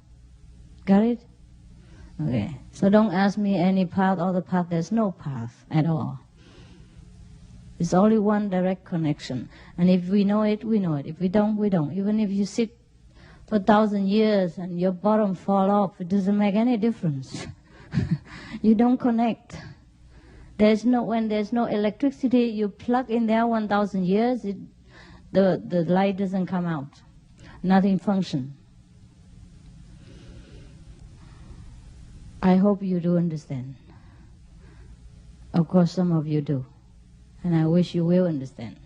Got it? Okay. So don't ask me any path or the path. There's no path at all. It's only one direct connection. And if we know it, we know it. If we don't, we don't. Even if you sit for 1,000 years and your bottom fall off, it doesn't make any difference. You don't connect. When there's no electricity, you plug in there 1,000 years, the light doesn't come out. Nothing functions. I hope you do understand. Of course, some of you do. And I wish you will understand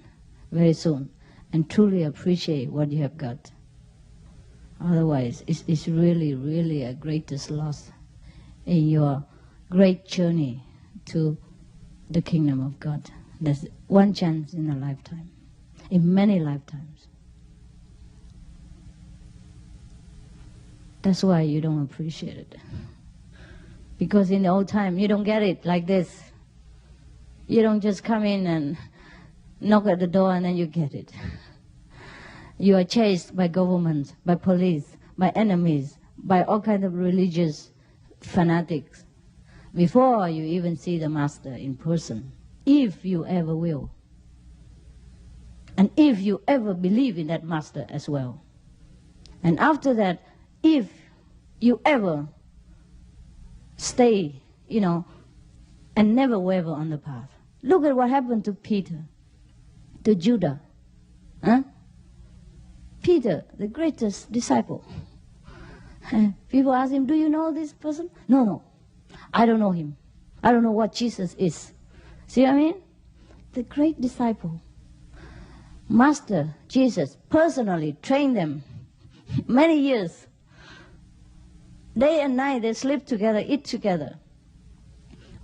very soon and truly appreciate what you have got. Otherwise, it's really, really a greatest loss in your great journey to the kingdom of God. There's one chance in a lifetime, in many lifetimes. That's why you don't appreciate it. Because in the old time, you don't get it like this. You don't just come in and knock at the door and then you get it. You are chased by government, by police, by enemies, by all kinds of religious fanatics before you even see the Master in person, if you ever will. And if you ever believe in that Master as well. And after that, if you ever stay, and never waver on the path. Look at what happened to Peter, to Judah. Peter, the greatest disciple. People ask him, do you know this person? No, I don't know him. I don't know what Jesus is. See what I mean? The great disciple. Master Jesus personally trained them many years. Day and night they sleep together, eat together.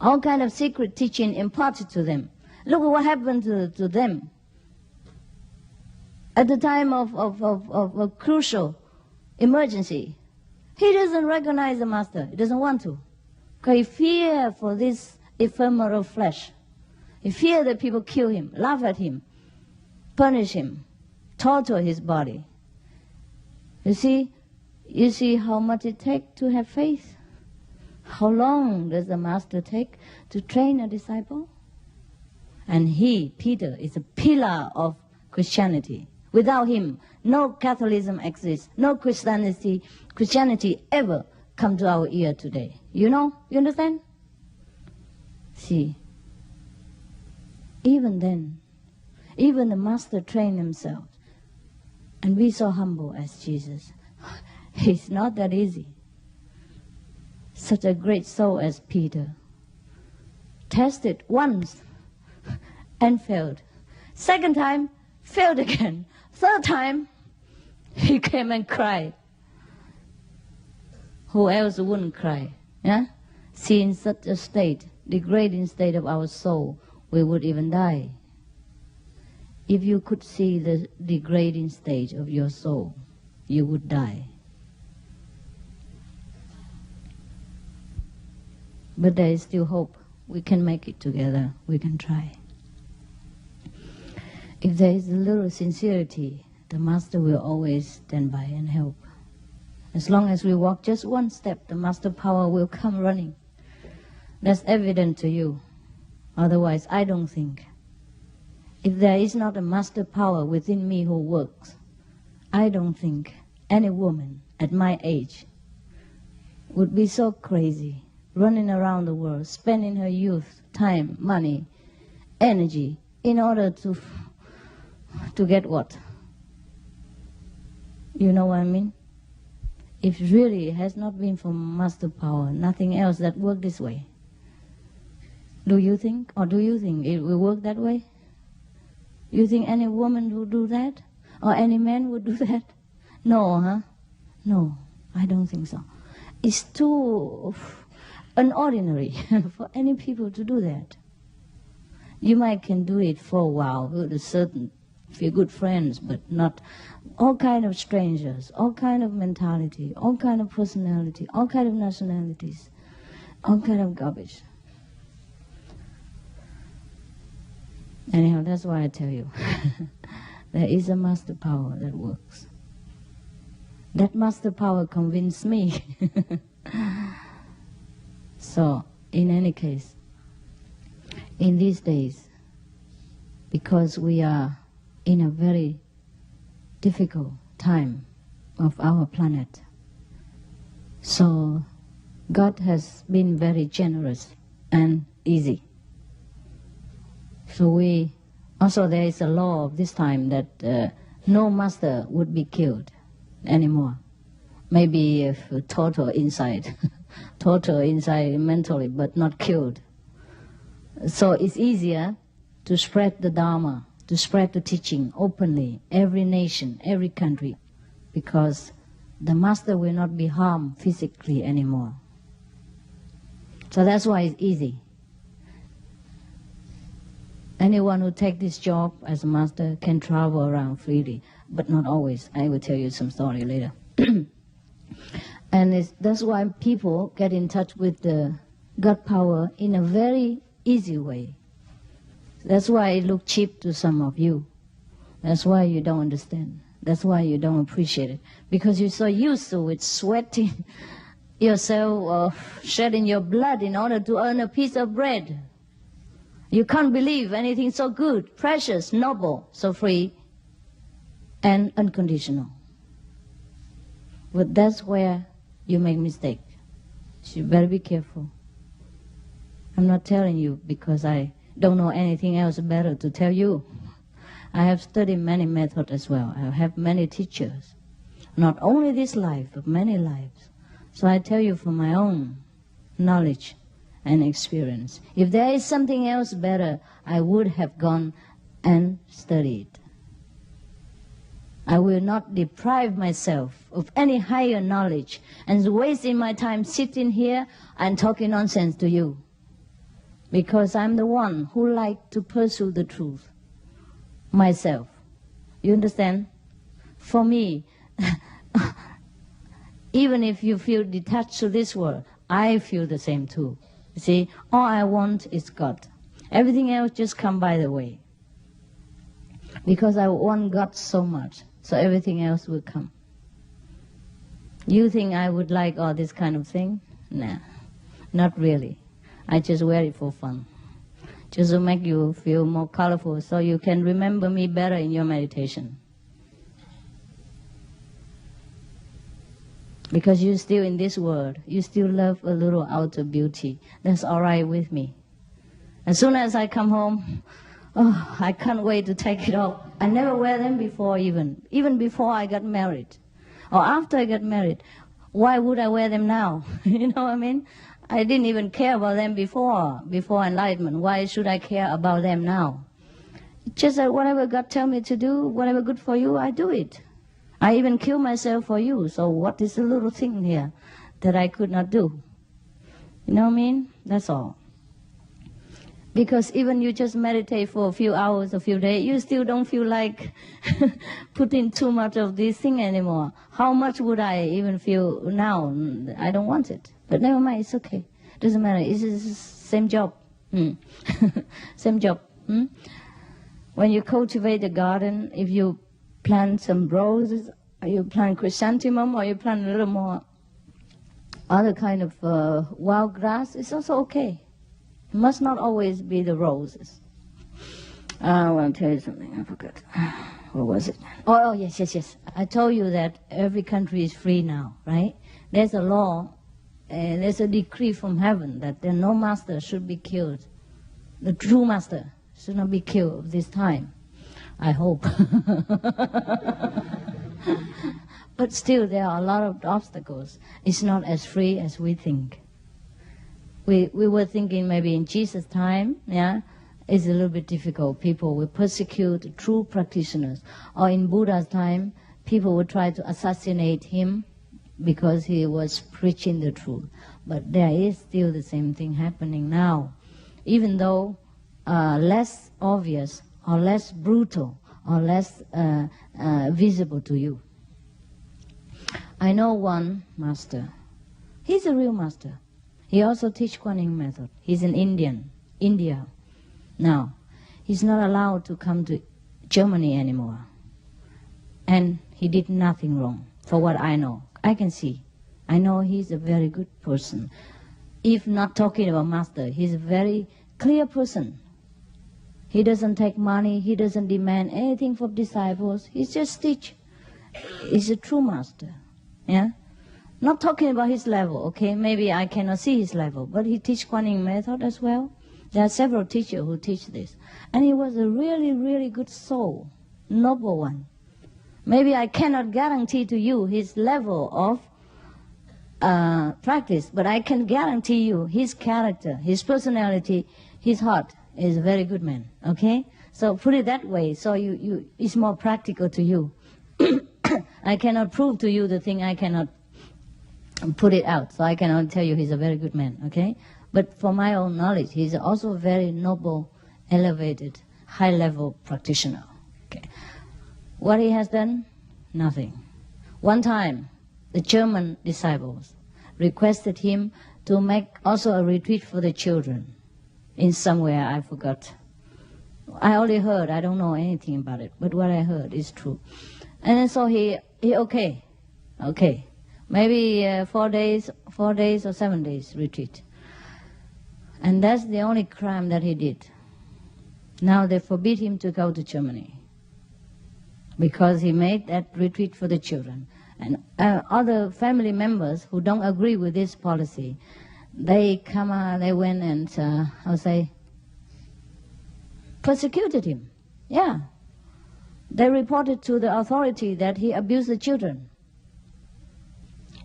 All kind of secret teaching imparted to them. Look at what happened to them. At the time of a crucial emergency, he doesn't recognize the Master. He doesn't want to. Because he fears for this ephemeral flesh. He fears that people kill him, laugh at him, punish him, torture his body. You see how much it takes to have faith? How long does the Master take to train a disciple? And he, Peter, is a pillar of Christianity. Without him, no Catholicism exists, no Christianity ever come to our ear today. You understand? See, even then, even the Master trained himself, and be so humble as Jesus. It's not that easy. Such a great soul as Peter tested once and failed. Second time, failed again. Third time, he came and cried. Who else wouldn't cry? Yeah? See, in such a state, degrading state of our soul, we would even die. If you could see the degrading state of your soul, you would die. But there is still hope. We can make it together. We can try. If there is a little sincerity, the Master will always stand by and help. As long as we walk just one step, the Master power will come running. That's evident to you. Otherwise, I don't think. If there is not a Master power within me who works, I don't think any woman at my age would be so crazy, running around the world, spending her youth, time, money, energy, in order to get what? You know what I mean? If really it has not been for Master power, nothing else that worked this way. Do you think it will work that way? You think any woman would do that? Or any man would do that? No, huh? No, I don't think so. It's too unordinary for any people to do that. You might can do it for a while with a certain few good friends, but not all kind of strangers, all kind of mentality, all kind of personality, all kind of nationalities, all kind of garbage. Anyhow, that's why I tell you, there is a Master power that works. That Master power convinced me. So, in any case, in these days, because we are in a very difficult time of our planet, so God has been very generous and easy. So we Also, there is a law of this time that no master would be killed anymore. Maybe if total inside, total inside mentally, but not killed. So it's easier to spread the Dharma, to spread the teaching openly, every nation, every country, because the master will not be harmed physically anymore. So that's why it's easy. Anyone who takes this job as a master can travel around freely, but not always. I will tell you some story later. And that's why people get in touch with the God power in a very easy way. That's why it looks cheap to some of you. That's why you don't understand. That's why you don't appreciate it. Because you're so used to it, sweating yourself, shedding your blood in order to earn a piece of bread. You can't believe anything so good, precious, noble, so free, and unconditional. But that's where you make mistake. So you better be careful. I'm not telling you because I don't know anything else better to tell you. I have studied many methods as well. I have many teachers. Not only this life, but many lives. So I tell you from my own knowledge and experience. If there is something else better, I would have gone and studied. I will not deprive myself of any higher knowledge and wasting my time sitting here and talking nonsense to you. Because I'm the one who likes to pursue the truth myself. You understand? For me, even if you feel detached to this world, I feel the same too. You see, all I want is God. Everything else just come by the way. Because I want God so much, so everything else will come. You think I would like all this kind of thing? Nah, not really. I just wear it for fun. Just to make you feel more colorful so you can remember me better in your meditation. Because you're still in this world, you still love a little outer beauty. That's all right with me. As soon as I come home, oh, I can't wait to take it off. I never wear them before even before I got married. Or after I got married. Why would I wear them now? You know what I mean? I didn't even care about them before enlightenment. Why should I care about them now? It's just that whatever God tell me to do, whatever good for you, I do it. I even kill myself for you. So what is the little thing here that I could not do? You know what I mean? That's all. Because even you just meditate for a few hours, a few days, you still don't feel like putting too much of this thing anymore. How much would I even feel now? I don't want it. But never mind, it's okay. Doesn't matter. It's the same job. Same job. When you cultivate a garden, if you plant some roses, or you plant chrysanthemum, or you plant a little more other kind of wild grass, it's also okay. It must not always be the roses. I want to tell you something, I forgot. What was it? Oh, yes. I told you that every country is free now, right? There's a law, there's a decree from heaven that no master should be killed. The true master should not be killed this time. I hope. But still, there are a lot of obstacles. It's not as free as we think. We were thinking maybe in Jesus' time, it's a little bit difficult. People will persecute true practitioners. Or in Buddha's time, people would try to assassinate him because he was preaching the truth. But there is still the same thing happening now. Even though less obvious or less brutal or less visible to you. I know one master. He's a real master. He also teaches Kuan Yin method. He's in India. Now, he's not allowed to come to Germany anymore. And he did nothing wrong, for what I know. I can see. I know he's a very good person. If not talking about master, he's a very clear person. He doesn't take money. He doesn't demand anything from disciples. He just teach. He's a true master. Yeah? Not talking about his level, okay? Maybe I cannot see his level, but he teach Kuan Yin method as well. There are several teachers who teach this. And he was a really, really good soul, noble one. Maybe I cannot guarantee to you his level of practice, but I can guarantee you his character, his personality, his heart is a very good man, okay? So put it that way, so it's more practical to you. I cannot prove to you the thing, I cannot put it out, so I cannot tell you he's a very good man, okay? But for my own knowledge, he's also a very noble, elevated, high-level practitioner. Okay. What he has done? Nothing. One time, the German disciples requested him to make also a retreat for the children in somewhere, I forgot. I only heard, I don't know anything about it, but what I heard is true. And then so he okay, maybe 4 days or 7 days retreat. And that's the only crime that he did. Now they forbid him to go to Germany because he made that retreat for the children. And other family members who don't agree with this policy, they went and, persecuted him. Yeah. They reported to the authority that he abused the children.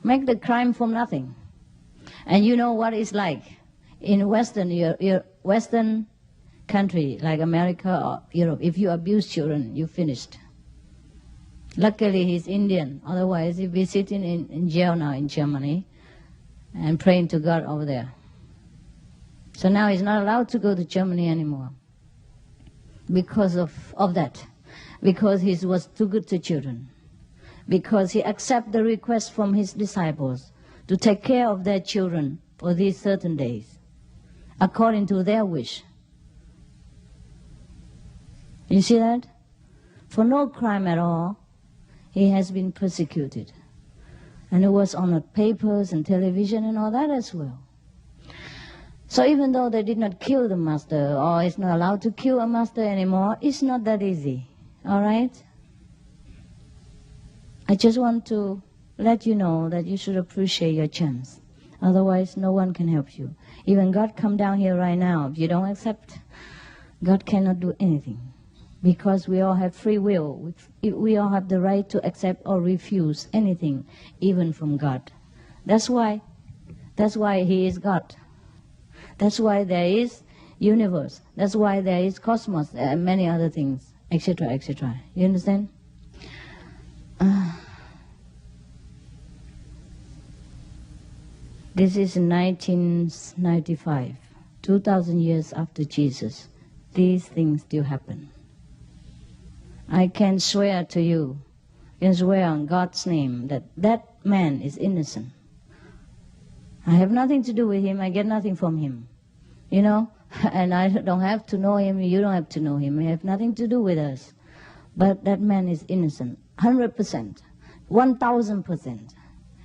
Make the crime from nothing. And you know what it's like. In Western country like America or Europe, if you abuse children, you're finished. Luckily, he's Indian. Otherwise, he'd be sitting in jail now in Germany and praying to God over there. So now he's not allowed to go to Germany anymore because of that. Because he was too good to children. Because he accepted the request from his disciples to take care of their children for these certain days, according to their wish. You see that? For no crime at all, he has been persecuted. And it was on the papers and television and all that as well. So even though they did not kill the master, or is not allowed to kill a master anymore, it's not that easy. All right? I just want to let you know that you should appreciate your chance. Otherwise, no one can help you. Even God come down here right now. If you don't accept, God cannot do anything. Because we all have free will. We all have the right to accept or refuse anything, even from God. That's why He is God. That's why there is universe. That's why there is cosmos and many other things, etc., etc. You understand? This is 1995, 2,000 years after Jesus. These things still happen. I can swear to you, I can swear on God's name that that man is innocent. I have nothing to do with him, I get nothing from him. You know, and I don't have to know him, you don't have to know him, he have nothing to do with us. But that man is innocent, 100%, 1,000%.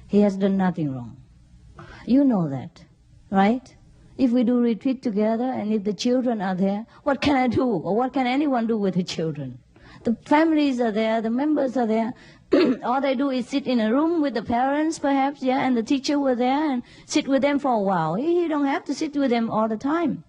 He has done nothing wrong. You know that, right? If we do retreat together and if the children are there, what can I do? Or what can anyone do with the children? The families are there, the members are there. All they do is sit in a room with the parents perhaps, yeah, and the teacher were there and sit with them for a while. You don't have to sit with them all the time.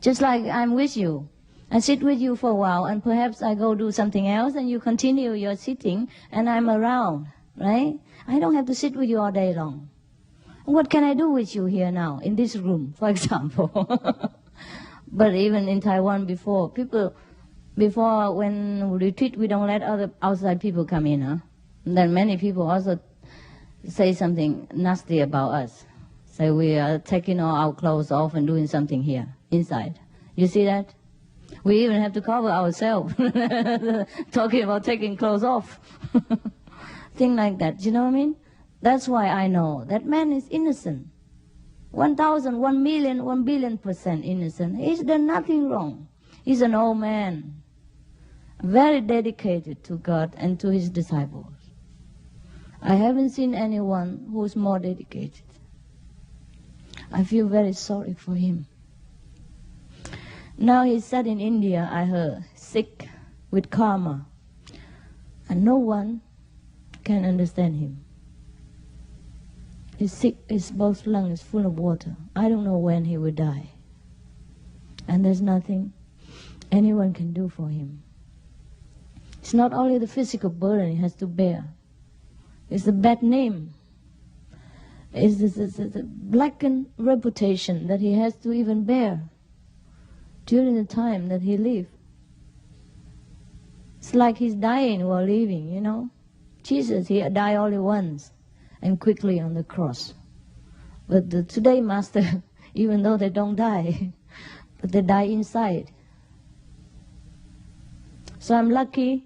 Just like I'm with you. I sit with you for a while and perhaps I go do something else and you continue your sitting and I'm around, right? I don't have to sit with you all day long. What can I do with you here now, in this room, for example? But even in Taiwan before when we retreat, we don't let other outside people come in. Huh? And then many people also say something nasty about us. Say we are taking all our clothes off and doing something here, inside. You see that? We even have to cover ourselves, talking about taking clothes off. Thing like that, you know what I mean? That's why I know that man is innocent. 1,000, 1 million, 1 billion% innocent. He's done nothing wrong. He's an old man, very dedicated to God and to his disciples. I haven't seen anyone who's more dedicated. I feel very sorry for him. Now he's sat in India, I heard, sick with karma. And no one can understand him. He's sick, his both lungs full of water. I don't know when he will die. And there's nothing anyone can do for him. It's not only the physical burden he has to bear. It's the bad name. It's the blackened reputation that he has to even bear during the time that he lived. It's like he's dying while living, you know. Jesus, he died only once and quickly on the cross. But the today master, even though they don't die, but they die inside. So I'm lucky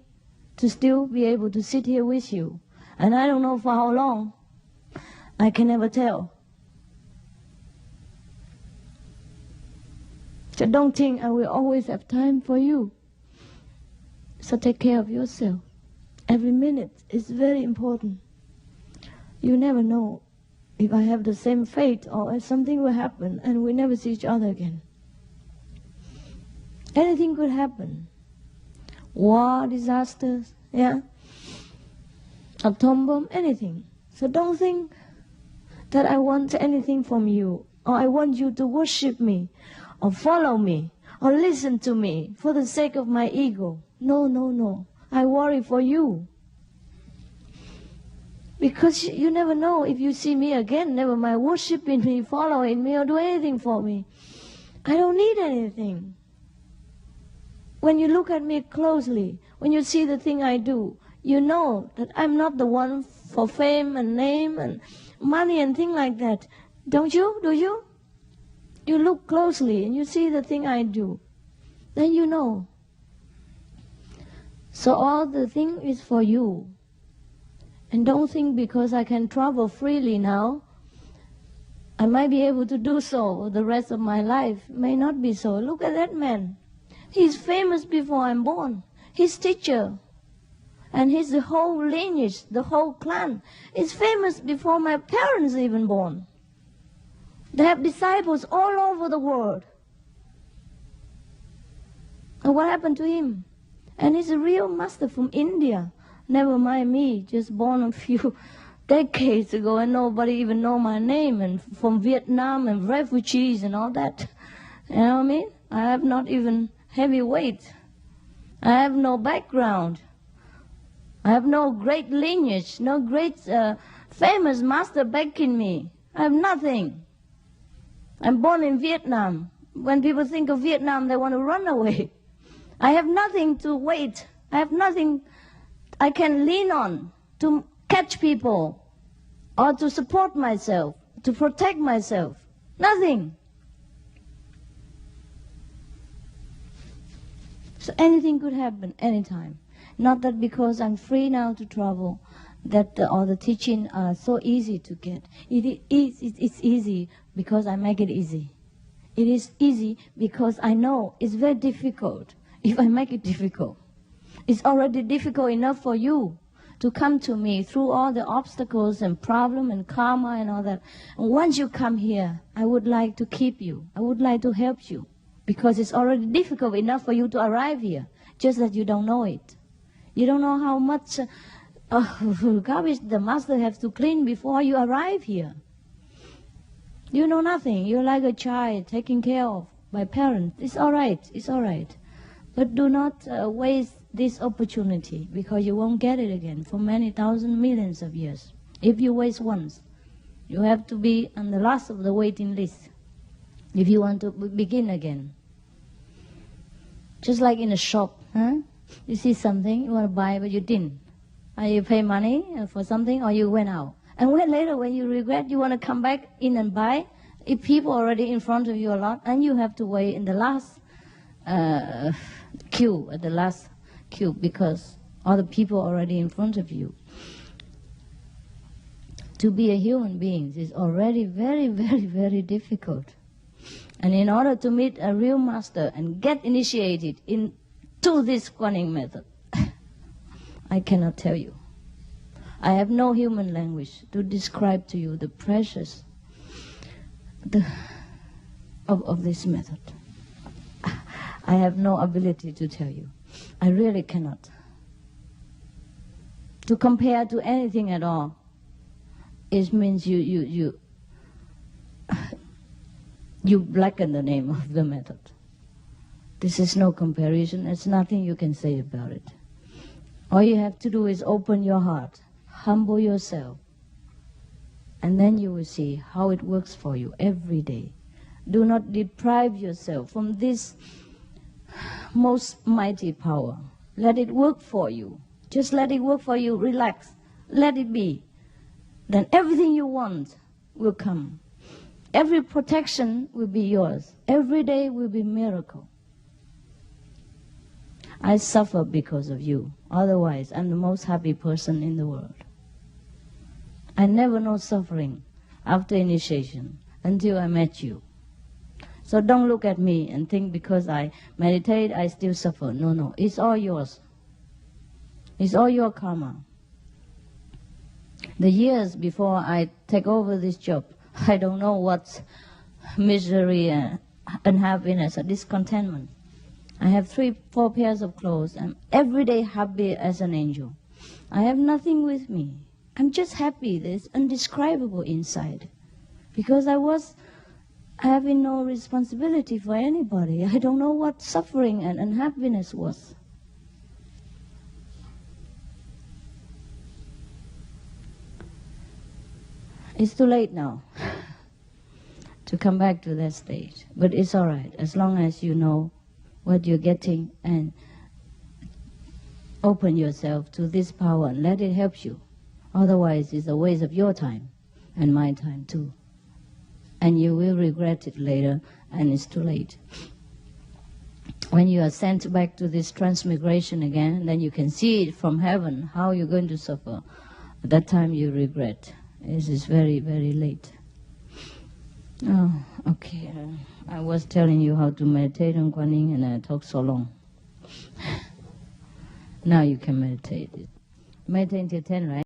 to still be able to sit here with you. And I don't know for how long. I can never tell. So don't think I will always have time for you. So take care of yourself. Every minute is very important. You never know if I have the same fate or if something will happen and we never see each other again. Anything could happen. War, disasters, yeah, atom bomb, anything. So don't think that I want anything from you, or I want you to worship me, or follow me, or listen to me for the sake of my ego. No, no, no. I worry for you. Because you never know if you see me again, never mind worshiping me, following me, or do anything for me. I don't need anything. When you look at me closely, when you see the thing I do, you know that I'm not the one for fame and name and money and things like that. Don't you? Do you? You look closely and you see the thing I do. Then you know. So all the thing is for you. And don't think because I can travel freely now, I might be able to do so the rest of my life. May not be so. Look at that man. He's famous before I'm born. His teacher and his whole lineage, the whole clan, is famous before my parents even born. They have disciples all over the world. And what happened to him? And he's a real master from India. Never mind me, just born a few decades ago and nobody even know my name, and from Vietnam and refugees and all that. You know what I mean? I have not even heavy weight. I have no background. I have no great lineage, no great famous master backing me. I have nothing. I'm born in Vietnam. When people think of Vietnam, they want to run away. I have nothing to wait. I have nothing I can lean on to catch people or to support myself, to protect myself. Nothing. So anything could happen anytime. Not that because I'm free now to travel, that all the teaching are so easy to get. It's easy because I make it easy. It is easy because I know it's very difficult if I make it difficult. It's already difficult enough for you to come to me through all the obstacles and problem and karma and all that. And once you come here, I would like to keep you. I would like to help you. Because it's already difficult enough for you to arrive here, just that you don't know it. You don't know how much garbage the master has to clean before you arrive here. You know nothing. You're like a child taken care of by parents. It's all right. It's all right. But do not waste this opportunity, because you won't get it again for many thousand millions of years. If you waste once, you have to be on the last of the waiting list if you want to begin again. Just like in a shop, huh? You see something, you want to buy, but you didn't. You pay money for something, or you went out. And when later, when you regret, you want to come back in and buy, if people already in front of you a lot, and you have to wait in the last queue, at the last queue, because other people are already in front of you. To be a human being is already very, very, very difficult. And in order to meet a real master and get initiated into this Kuan method, I cannot tell you. I have no human language to describe to you the precious of this method. I have no ability to tell you. I really cannot. To compare to anything at all, it means you blacken the name of the method. This is no comparison. There's nothing you can say about it. All you have to do is open your heart, humble yourself, and then you will see how it works for you every day. Do not deprive yourself from this most mighty power. Let it work for you. Just let it work for you. Relax. Let it be. Then everything you want will come. Every protection will be yours. Every day will be miracle. I suffer because of you. Otherwise, I'm the most happy person in the world. I never know suffering after initiation until I met you. So don't look at me and think because I meditate, I still suffer. No, no. It's all yours. It's all your karma. The years before I take over this job, I don't know what's misery and unhappiness or discontentment. I have 3-4 pairs of clothes. I'm every day happy as an angel. I have nothing with me. I'm just happy. There's indescribable inside. Because I was having no responsibility for anybody. I don't know what suffering and unhappiness was. It's too late now to come back to that stage. But it's all right, as long as you know what you're getting and open yourself to this power and let it help you. Otherwise, it's a waste of your time and my time too. And you will regret it later, and it's too late. When you are sent back to this transmigration again, then you can see it from heaven, how you're going to suffer. At that time you regret. This is very, very late. Oh, okay. I was telling you how to meditate on Kuan Yin, and I talked so long. Now you can meditate. Meditate until 10, right?